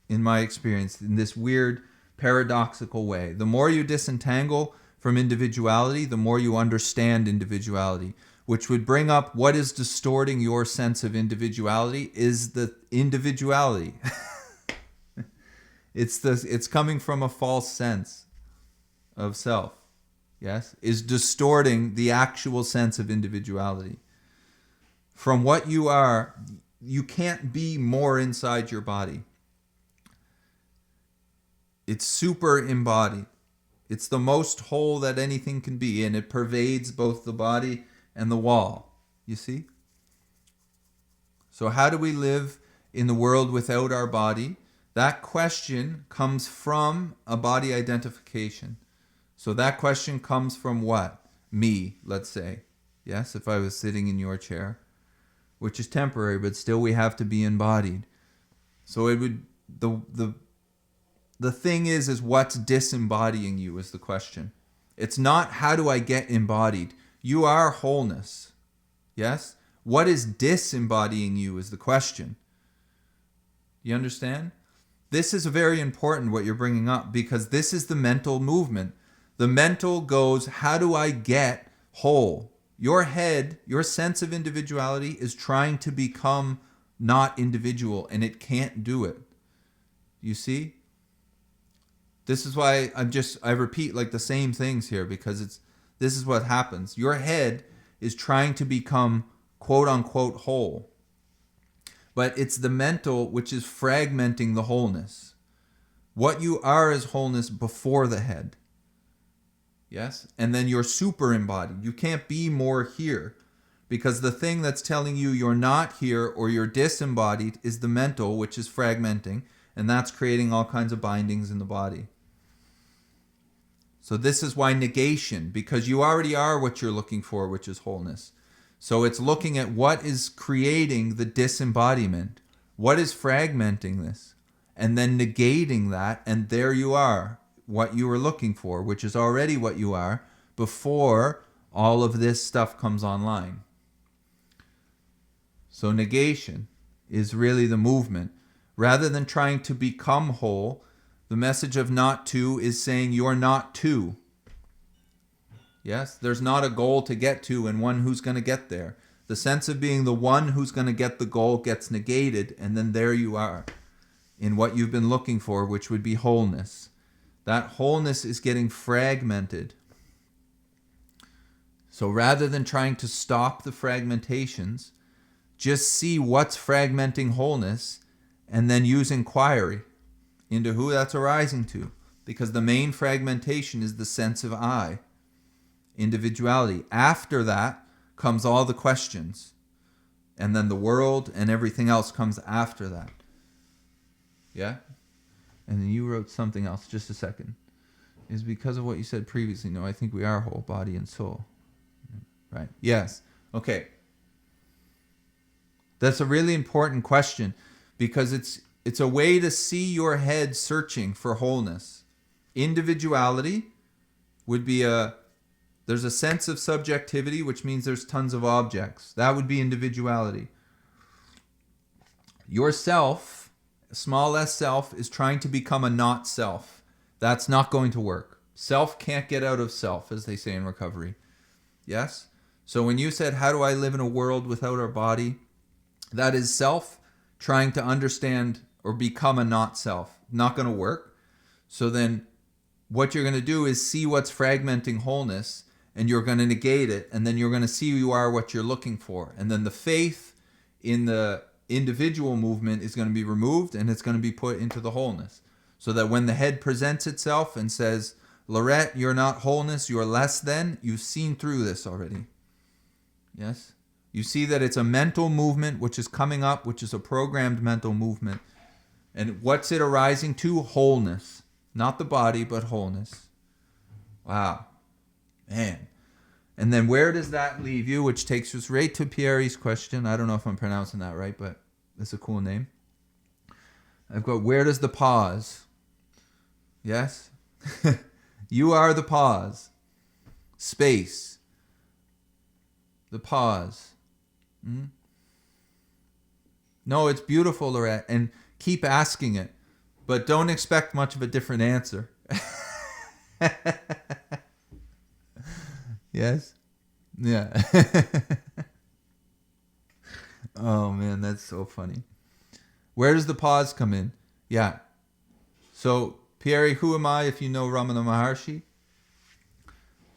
in my experience, in this weird paradoxical way. The more you disentangle from individuality, the more you understand individuality, which would bring up what is distorting your sense of individuality is the individuality. It's coming from a false sense of self. Yes, is distorting the actual sense of individuality. From what you are, you can't be more inside your body. It's super embodied. It's the most whole that anything can be, and it pervades both the body and the wall. You see? So how do we live in the world without our body? That question comes from a body identification. So that question comes from what? Me, let's say. Yes, if I was sitting in your chair, which is temporary, but still we have to be embodied. So it would the thing is what's disembodying you is the question. It's not how do I get embodied? You are wholeness. Yes? What is disembodying you is the question. You understand? This is very important what you're bringing up, because this is the mental movement. The mental goes, how do I get whole? Your head, your sense of individuality is trying to become not individual, and it can't do it. You see? This is why I repeat like the same things here, because this is what happens. Your head is trying to become quote unquote whole. But it's the mental which is fragmenting the wholeness. What you are is wholeness before the head. Yes? And then you're super embodied. You can't be more here, because the thing that's telling you you're not here or you're disembodied is the mental, which is fragmenting, and that's creating all kinds of bindings in the body. So this is why negation, because you already are what you're looking for, which is wholeness. So it's looking at what is creating the disembodiment, what is fragmenting this, and then negating that, and there you are, what you were looking for, which is already what you are before all of this stuff comes online. So negation is really the movement. Rather than trying to become whole, the message of not to is saying you're not two. Yes, there's not a goal to get to and one who's going to get there. The sense of being the one who's going to get the goal gets negated, and then there you are in what you've been looking for, which would be wholeness. That wholeness is getting fragmented. So rather than trying to stop the fragmentations, just see what's fragmenting wholeness and then use inquiry into who that's arising to. Because the main fragmentation is the sense of I, individuality. After that comes all the questions. And then the world and everything else comes after that. Yeah? And then you wrote something else, just a second. Is because of what you said previously. No, I think we are whole, body and soul. Right? Yes. Okay. That's a really important question, because it's a way to see your head searching for wholeness. Individuality would be there's a sense of subjectivity, which means there's tons of objects. That would be individuality. Yourself, small s self, is trying to become a not self. That's not going to work. Self can't get out of self, as they say in recovery. Yes? So when you said, how do I live in a world without our body? That is self trying to understand or become a not self. Not going to work. So then what you're going to do is see what's fragmenting wholeness, and you're going to negate it, and then you're going to see you are what you're looking for. And then the faith in the individual movement is going to be removed, and it's going to be put into the wholeness. So that when the head presents itself and says, Lorette, you're not wholeness, you're less than, you've seen through this already. Yes? You see that it's a mental movement which is coming up, which is a programmed mental movement, And what's it arising to? Wholeness. Not the body, but wholeness. Wow. Man. And then where does that leave you? Which takes us right to Pierre's question. I don't know if I'm pronouncing that right, but it's a cool name. I've got, where does the pause? Yes? You are the pause. Space. The pause. No, it's beautiful, Lorette. And keep asking it. But don't expect much of a different answer. Yes? Yeah. Oh, man, that's so funny. Where does the pause come in? Yeah. So, Pierre, who am I if you know Ramana Maharshi?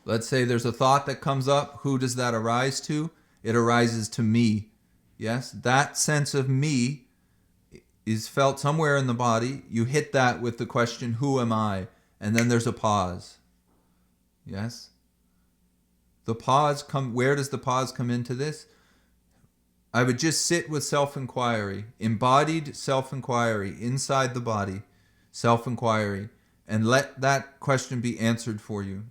Let's say there's a thought that comes up. Who does that arise to? It arises to me. Yes? That sense of me is felt somewhere in the body. You hit that with the question, who am I? And then there's a pause. Yes? The pause where does the pause come into this? I would just sit with self-inquiry, embodied self-inquiry inside the body, self-inquiry, and let that question be answered for you.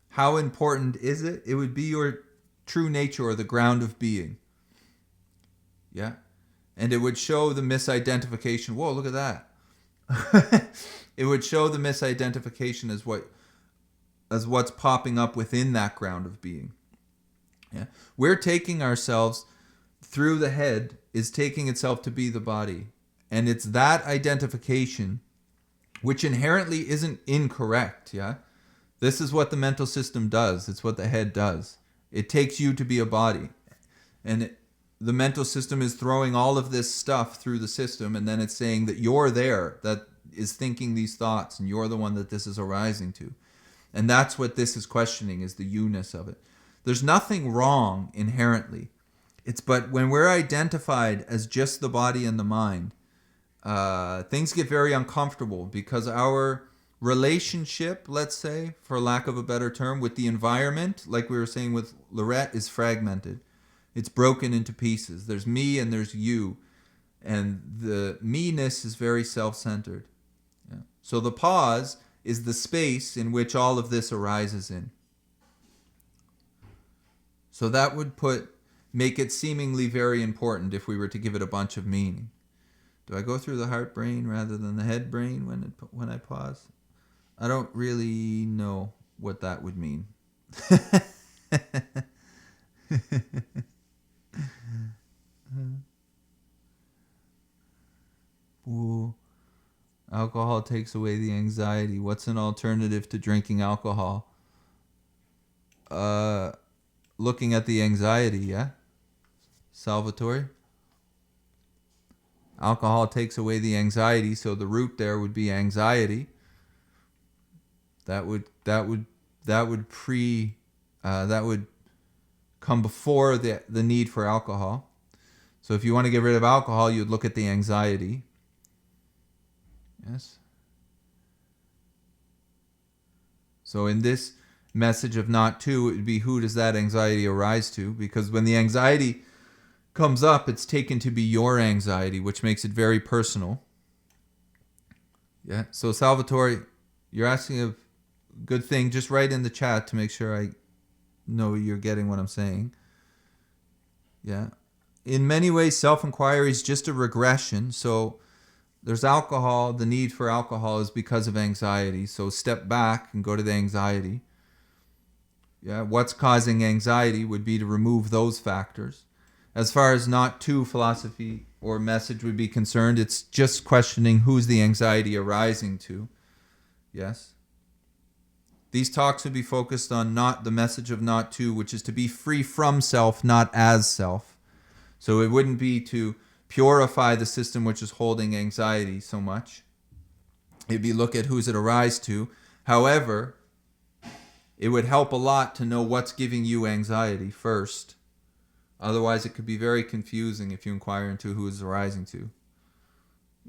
How important is it? It would be your true nature or the ground of being. Yeah? And it would show the misidentification. Whoa, look at that. It would show the misidentification as what's popping up within that ground of being. Yeah? We're taking ourselves through the head is taking itself to be the body. And it's that identification which inherently isn't incorrect, yeah? This is what the mental system does. It's what the head does. It takes you to be a body. And the mental system is throwing all of this stuff through the system, and then it's saying that you're there, that is thinking these thoughts, and you're the one that this is arising to. And that's what this is questioning, is the you-ness of it. There's nothing wrong inherently. But when we're identified as just the body and the mind, things get very uncomfortable because our relationship, let's say, for lack of a better term, with the environment, like we were saying with Lorette, is fragmented. It's broken into pieces. There's me and there's you. And the me-ness is very self-centered. Yeah. So the pause is the space in which all of this arises in. So that would make it seemingly very important if we were to give it a bunch of meaning. Do I go through the heart brain rather than the head brain when I pause? I don't really know what that would mean. Ooh. Alcohol takes away the anxiety. What's an alternative to drinking alcohol? Looking at the anxiety, yeah? Salvatore? Alcohol takes away the anxiety, so the root there would be anxiety. That would come before the need for alcohol. So if you want to get rid of alcohol, you'd look at the anxiety. Yes. So in this message of not to, it would be who does that anxiety arise to? Because when the anxiety comes up, it's taken to be your anxiety, which makes it very personal. Yeah. So Salvatore, you're asking a good thing. Just write in the chat to make sure I know you're getting what I'm saying. Yeah. In many ways, self-inquiry is just a regression. So there's alcohol. The need for alcohol is because of anxiety. So step back and go to the anxiety. Yeah. What's causing anxiety would be to remove those factors. As far as not to philosophy or message would be concerned, it's just questioning who's the anxiety arising to. Yes. These talks would be focused on not the message of not to, which is to be free from self, not as self. So it wouldn't be to purify the system which is holding anxiety so much. It'd be look at who's it arise to. However, it would help a lot to know what's giving you anxiety first. Otherwise, it could be very confusing if you inquire into who it's arising to.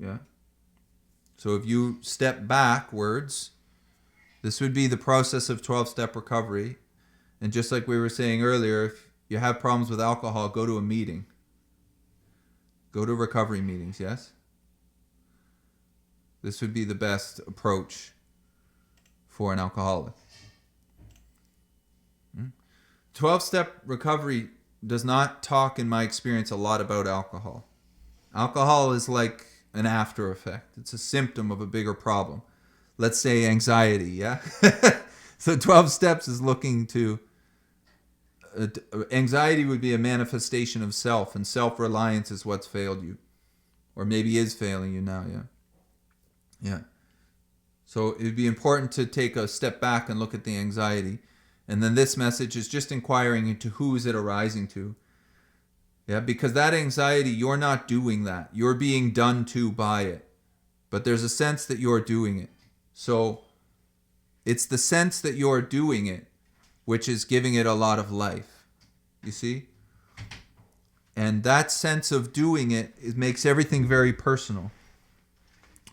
Yeah. So if you step backwards, this would be the process of 12-step recovery. And just like we were saying earlier, if you have problems with alcohol, go to a meeting. Go to recovery meetings, yes? This would be the best approach for an alcoholic. 12-step recovery does not talk, in my experience, a lot about alcohol. Alcohol is like an after effect. It's a symptom of a bigger problem. Let's say anxiety, yeah? So 12 steps is looking to... anxiety would be a manifestation of self, and self-reliance is what's failed you. Or maybe is failing you now, yeah? Yeah. So it would be important to take a step back and look at the anxiety. And then this message is just inquiring into who is it arising to. Yeah, because that anxiety, you're not doing that. You're being done to by it. But there's a sense that you're doing it. So it's the sense that you're doing it which is giving it a lot of life. You see? And that sense of doing it makes everything very personal.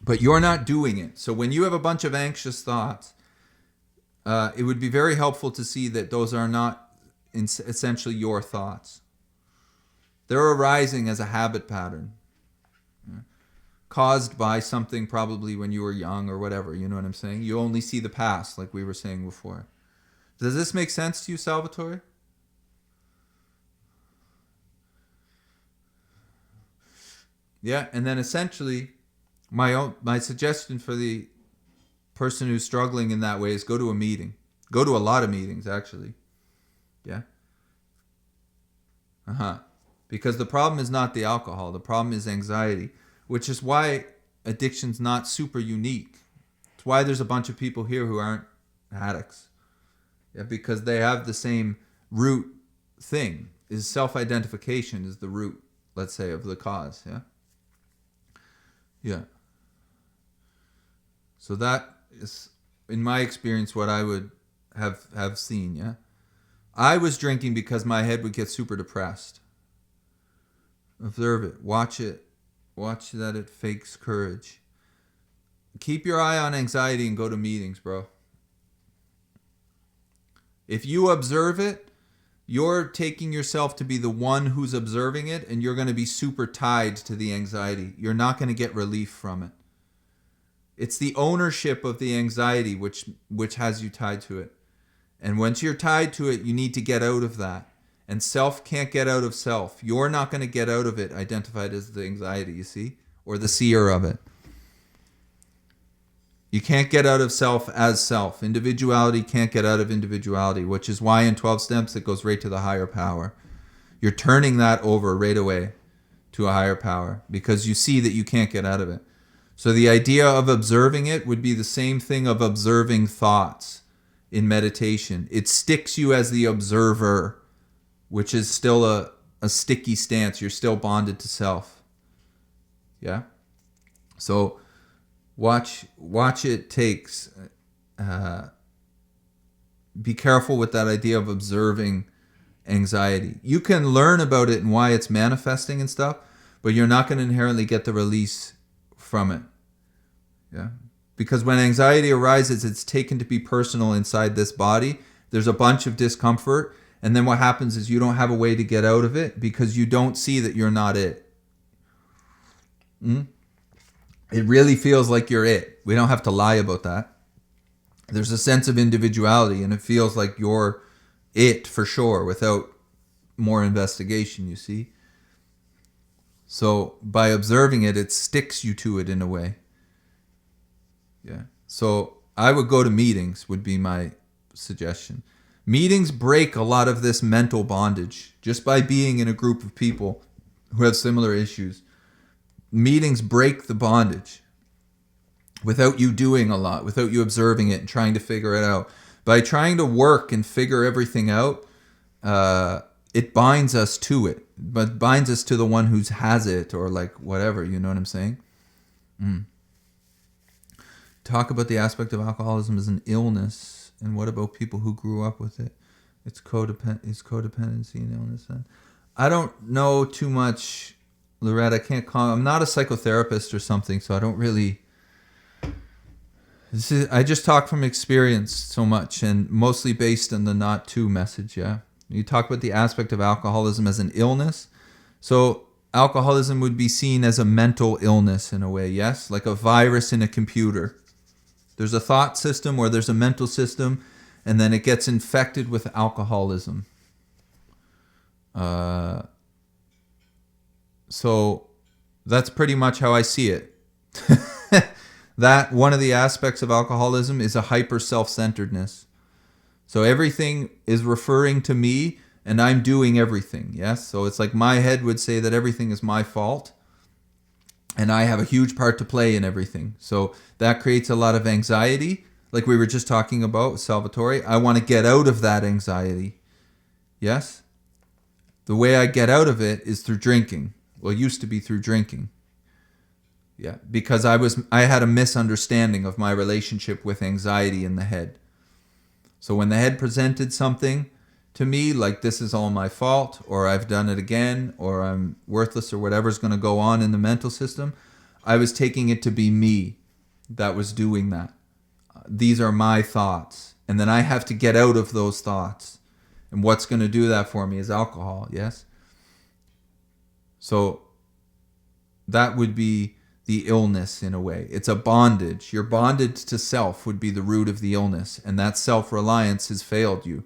But you're not doing it. So when you have a bunch of anxious thoughts, it would be very helpful to see that those are not essentially your thoughts. They're arising as a habit pattern, caused by something probably when you were young or whatever. You know what I'm saying? You only see the past, like we were saying before. Does this make sense to you, Salvatore? Yeah, and then essentially, my suggestion for the person who's struggling in that way is go to a meeting. Go to a lot of meetings, actually. Yeah? Because the problem is not the alcohol. The problem is anxiety, which is why addiction's not super unique. It's why there's a bunch of people here who aren't addicts. Yeah, because they have the same root thing. Is self-identification is the root, let's say, of the cause. Yeah? Yeah. So that is, in my experience, what I would have seen, yeah? I was drinking because my head would get super depressed. Observe it. Watch it. Watch that it fakes courage. Keep your eye on anxiety and go to meetings, bro. If you observe it, you're taking yourself to be the one who's observing it, and you're going to be super tied to the anxiety. You're not going to get relief from it. It's the ownership of the anxiety which has you tied to it. And once you're tied to it, you need to get out of that. And self can't get out of self. You're not going to get out of it identified as the anxiety, you see? Or the seer of it. You can't get out of self as self. Individuality can't get out of individuality, which is why in 12 steps it goes right to the higher power. You're turning that over right away to a higher power because you see that you can't get out of it. So the idea of observing it would be the same thing of observing thoughts in meditation. It sticks you as the observer, which is still a sticky stance. You're still bonded to self. Yeah? So watch it takes. Be careful with that idea of observing anxiety. You can learn about it and why it's manifesting and stuff, but you're not going to inherently get the release from it. Yeah? Because when anxiety arises, it's taken to be personal inside this body. There's a bunch of discomfort. And then what happens is you don't have a way to get out of it because you don't see that you're not it. It really feels like you're it. We don't have to lie about that. There's a sense of individuality and it feels like you're it for sure without more investigation, you see. So by observing it, it sticks you to it in a way. Yeah. So I would go to meetings would be my suggestion. Meetings break a lot of this mental bondage just by being in a group of people who have similar issues. Meetings break the bondage without you doing a lot, without you observing it and trying to figure it out. By trying to work and figure everything out, it binds us to it, but binds us to the one who has it or like whatever, you know what I'm saying? Talk about the aspect of alcoholism as an illness. And what about people who grew up with it? Is codependency an illness then? I don't know too much, Loretta. I can't comment. I'm not a psychotherapist or something, so I don't really... I just talk from experience so much and mostly based on the not to message, yeah? You talk about the aspect of alcoholism as an illness. So alcoholism would be seen as a mental illness in a way, yes? Like a virus in a computer. There's a thought system or there's a mental system, and then it gets infected with alcoholism. So that's pretty much how I see it. That one of the aspects of alcoholism is a hyper self-centeredness. So everything is referring to me, and I'm doing everything, yes? So it's like my head would say that everything is my fault, and I have a huge part to play in everything. So that creates a lot of anxiety, like we were just talking about with Salvatore. I want to get out of that anxiety, yes? The way I get out of it is through drinking. Well, it used to be through drinking. Yeah, because I had a misunderstanding of my relationship with anxiety in the head. So when the head presented something to me, like this is all my fault, or I've done it again, or I'm worthless, or whatever's going to go on in the mental system, I was taking it to be me that was doing that. These are my thoughts. And then I have to get out of those thoughts. And what's going to do that for me is alcohol, yes? So that would be the illness in a way. It's a bondage. Your bondage to self would be the root of the illness, and that self-reliance has failed you.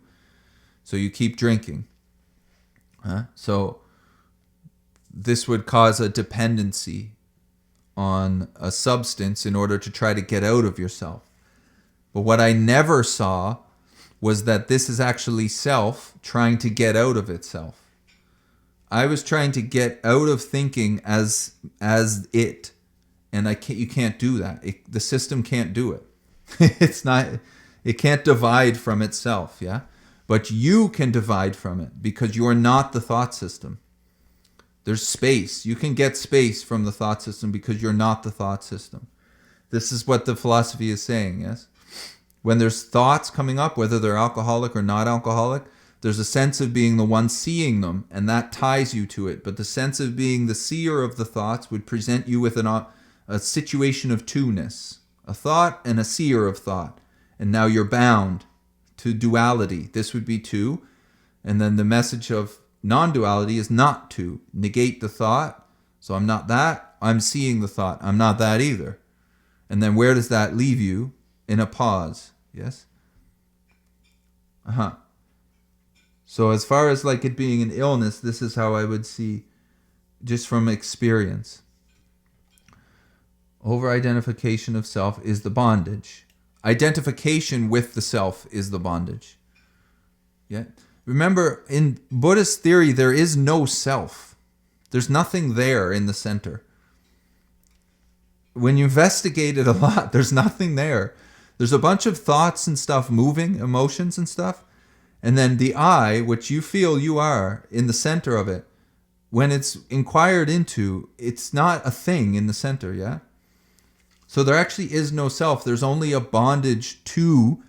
So you keep drinking. So this would cause a dependency on a substance in order to try to get out of yourself. But what I never saw was that this is actually self trying to get out of itself. I was trying to get out of thinking as it. And you can't do that. The system can't do it. It can't divide from itself, yeah? But you can divide from it because you are not the thought system. There's space. You can get space from the thought system because you're not the thought system. This is what the philosophy is saying, yes? When there's thoughts coming up, whether they're alcoholic or not alcoholic, there's a sense of being the one seeing them, and that ties you to it. But the sense of being the seer of the thoughts would present you with a situation of two-ness, a thought and a seer of thought. And now you're bound to duality. This would be two. And then the message of non-duality is not to negate the thought. So I'm not that. I'm seeing the thought. I'm not that either. And then where does that leave you? In a pause. Yes? So as far as like it being an illness, this is how I would see just from experience. Over-identification of self is the bondage. Identification with the self is the bondage. Yeah. Remember, in Buddhist theory, there is no self. There's nothing there in the center. When you investigate it a lot, there's nothing there. There's a bunch of thoughts and stuff moving, emotions and stuff. And then the I, which you feel you are in the center of it, when it's inquired into, it's not a thing in the center, yeah? So there actually is no self. There's only a bondage to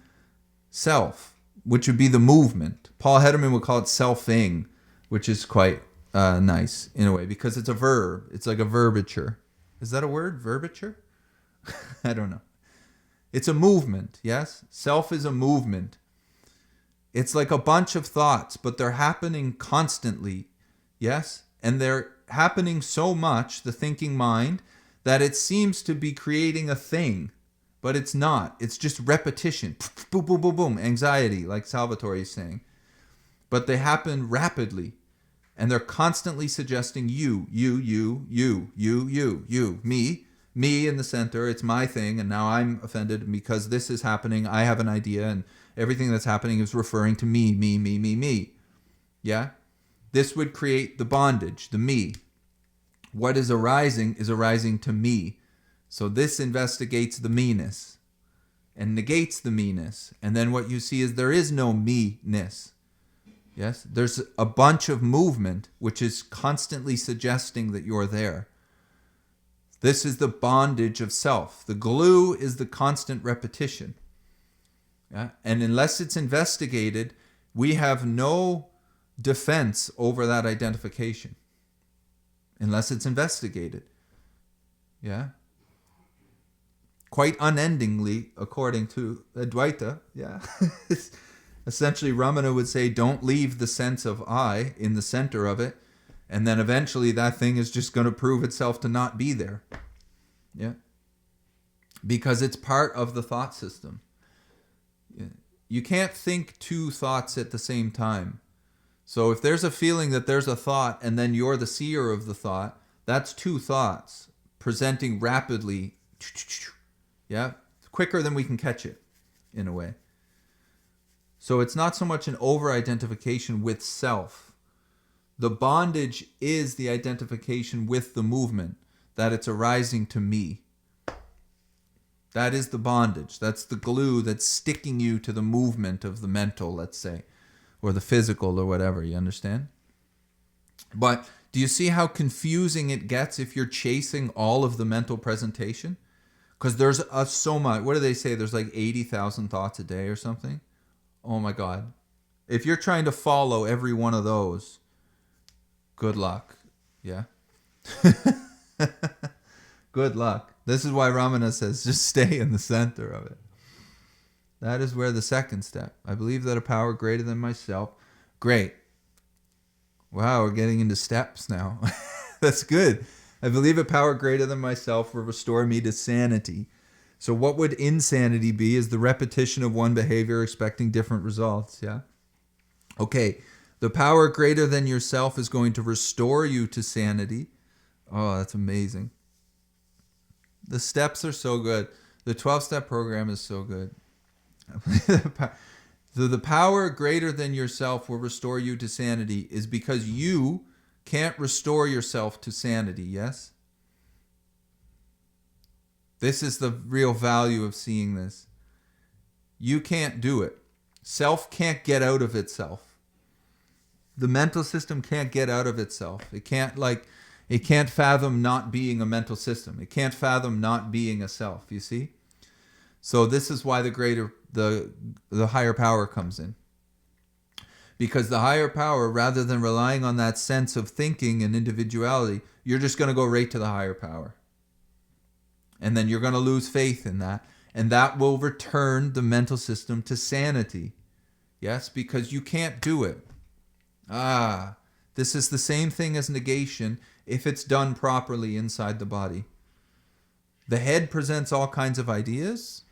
self, which would be the movement. Paul Hederman would call it selfing, which is quite nice in a way because it's a verb. It's like a verbiture. Is that a word? Verbiture? I don't know. It's a movement, yes? Self is a movement. It's like a bunch of thoughts, but they're happening constantly, yes? And they're happening so much, the thinking mind, that it seems to be creating a thing, but it's not. It's just repetition. Boom, boom, boom, boom. Anxiety, like Salvatore is saying. But they happen rapidly, and they're constantly suggesting you, me in the center. It's my thing, and now I'm offended because this is happening. I have an idea, and everything that's happening is referring to me. Yeah? This would create the bondage, the me. What is arising to me. So this investigates the me-ness and negates the me-ness. And then what you see is there is no me-ness. Yes? There's a bunch of movement which is constantly suggesting that you're there. This is the bondage of self. The glue is the constant repetition. Yeah? And unless it's investigated, we have no defense over that identification. Unless it's investigated. Yeah? Quite unendingly, according to Advaita, yeah. Essentially, Ramana would say, don't leave the sense of I in the center of it. And then eventually that thing is just going to prove itself to not be there. Yeah. Because it's part of the thought system. Yeah. You can't think two thoughts at the same time. So if there's a feeling that there's a thought and then you're the seer of the thought, that's two thoughts presenting rapidly. Yeah. Quicker than we can catch it, in a way. So it's not so much an over-identification with self. The bondage is the identification with the movement, that it's arising to me. That is the bondage. That's the glue that's sticking you to the movement of the mental, let's say, or the physical or whatever, you understand? But do you see how confusing it gets if you're chasing all of the mental presentation? Because there's so much. What do they say? There's like 80,000 thoughts a day or something. Oh my God. If you're trying to follow every one of those, good luck. Yeah? Good luck. This is why Ramana says, just stay in the center of it. That is where the second step. I believe that a power greater than myself. Great. Wow, we're getting into steps now. That's good. I believe a power greater than myself will restore me to sanity. So what would insanity be is the repetition of one behavior expecting different results. Yeah? Okay. The power greater than yourself is going to restore you to sanity. Oh, that's amazing. The steps are so good. The 12-step program is so good. So the power greater than yourself will restore you to sanity is because you can't restore yourself to sanity, yes? This is the real value of seeing this. You can't do it. Self can't get out of itself. The mental system can't get out of itself. It can't fathom not being a mental system. It can't fathom not being a self, you see? So this is why the higher power comes in. Because the higher power, rather than relying on that sense of thinking and individuality, you're just going to go right to the higher power. And then you're going to lose faith in that. And that will return the mental system to sanity. Yes, because you can't do it. This is the same thing as negation if it's done properly inside the body. The head presents all kinds of ideas.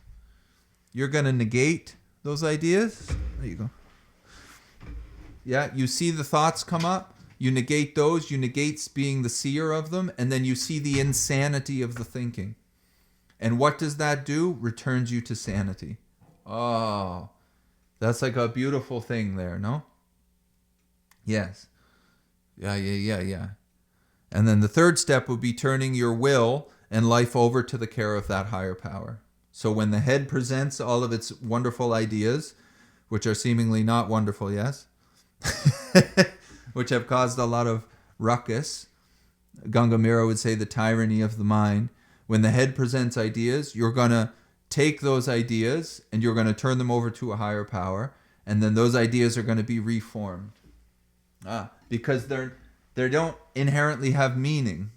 You're going to negate those ideas. There you go. Yeah, you see the thoughts come up. You negate those. You negate being the seer of them. And then you see the insanity of the thinking. And what does that do? Returns you to sanity. Oh, that's like a beautiful thing there, no? Yes. Yeah. And then the third step would be turning your will and life over to the care of that higher power. So when the head presents all of its wonderful ideas, which are seemingly not wonderful, yes? Which have caused a lot of ruckus. Gangamira would say the tyranny of the mind. When the head presents ideas, you're going to take those ideas and you're going to turn them over to a higher power. And then those ideas are going to be reformed. Because they don't inherently have meaning.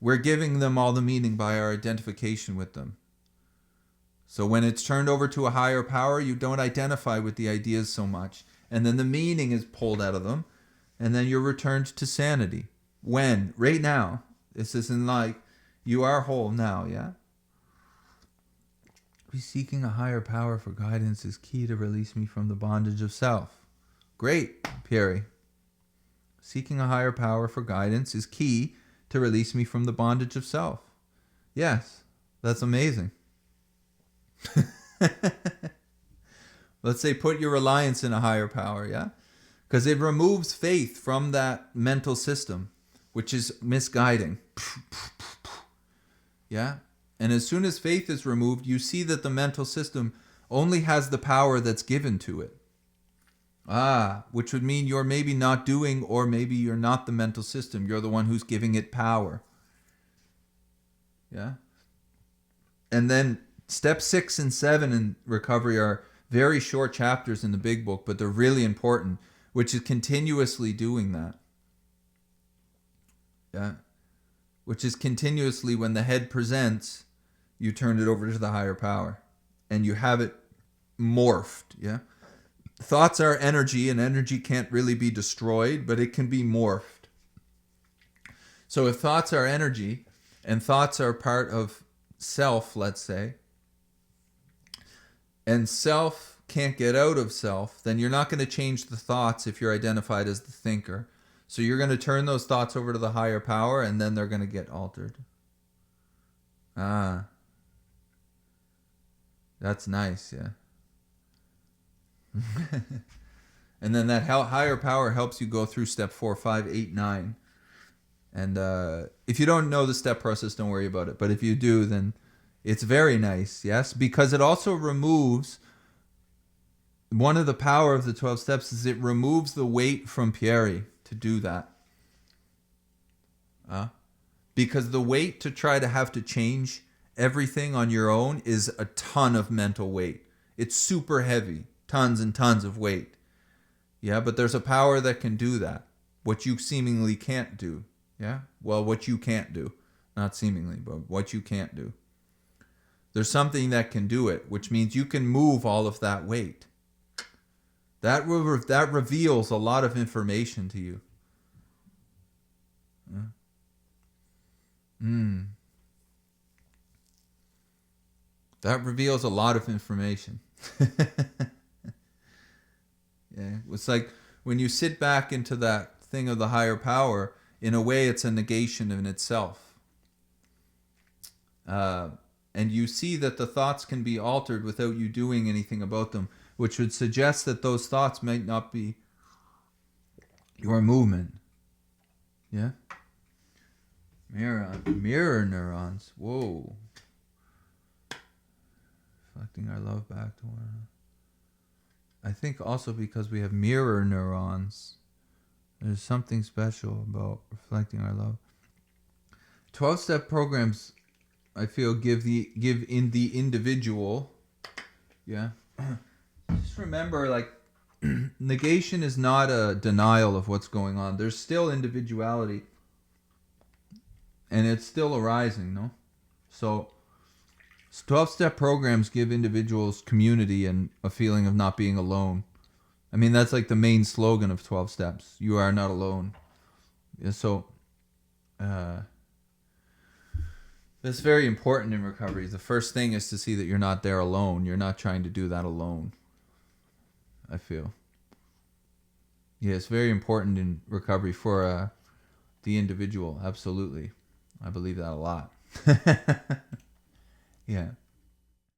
We're giving them all the meaning by our identification with them. So when it's turned over to a higher power, you don't identify with the ideas so much. And then the meaning is pulled out of them. And then you're returned to sanity. When? Right now. This isn't like you are whole now, yeah? Seeking a higher power for guidance is key to release me from the bondage of self. Great, Pierre. Seeking a higher power for guidance is key to release me from the bondage of self. Yes, that's amazing. Let's say put your reliance in a higher power, yeah? Because it removes faith from that mental system, which is misguiding. Yeah? And as soon as faith is removed, you see that the mental system only has the power that's given to it. Which would mean you're maybe not doing, or maybe you're not the mental system. You're the one who's giving it power. Yeah? And then step 6 and 7 in recovery are very short chapters in the big book, but they're really important, which is continuously doing that. Yeah? Which is continuously, when the head presents, you turn it over to the higher power. And you have it morphed, yeah? Thoughts are energy, and energy can't really be destroyed, but it can be morphed. So if thoughts are energy and thoughts are part of self, let's say, and self can't get out of self, then you're not going to change the thoughts if you're identified as the thinker. So you're going to turn those thoughts over to the higher power, and then they're going to get altered. Ah, that's nice, yeah. And then that higher power helps you go through step 4, 5, 8, 9. And if you don't know the step process, don't worry about it. But if you do, then it's very nice, yes? Because it also removes, one of the power of the 12 steps is it removes the weight from Pierre to do that. Because the weight to try to have to change everything on your own is a ton of mental weight. It's super heavy, tons and tons of weight. Yeah, but there's a power that can do that, what you seemingly can't do. Yeah, well, what you can't do, not seemingly, but what you can't do. There's something that can do it, which means you can move all of that weight. That reveals a lot of information to you. That reveals a lot of information. Yeah, it's like when you sit back into that thing of the higher power, in a way it's a negation in itself. And you see that the thoughts can be altered without you doing anything about them, which would suggest that those thoughts might not be your movement. Yeah? Mirror neurons. Whoa. Reflecting our love back to one another. I think also because we have mirror neurons, there's something special about reflecting our love. 12-step programs, I feel, give in the individual. Yeah. Just remember, like, negation is not a denial of what's going on. There's still individuality, and it's still arising, no? So 12-step programs give individuals community and a feeling of not being alone. I mean, that's like the main slogan of 12 steps. You are not alone. Yeah, so that's very important in recovery. The first thing is to see that you're not there alone. You're not trying to do that alone, I feel. Yeah, it's very important in recovery for the individual. Absolutely. I believe that a lot. Yeah.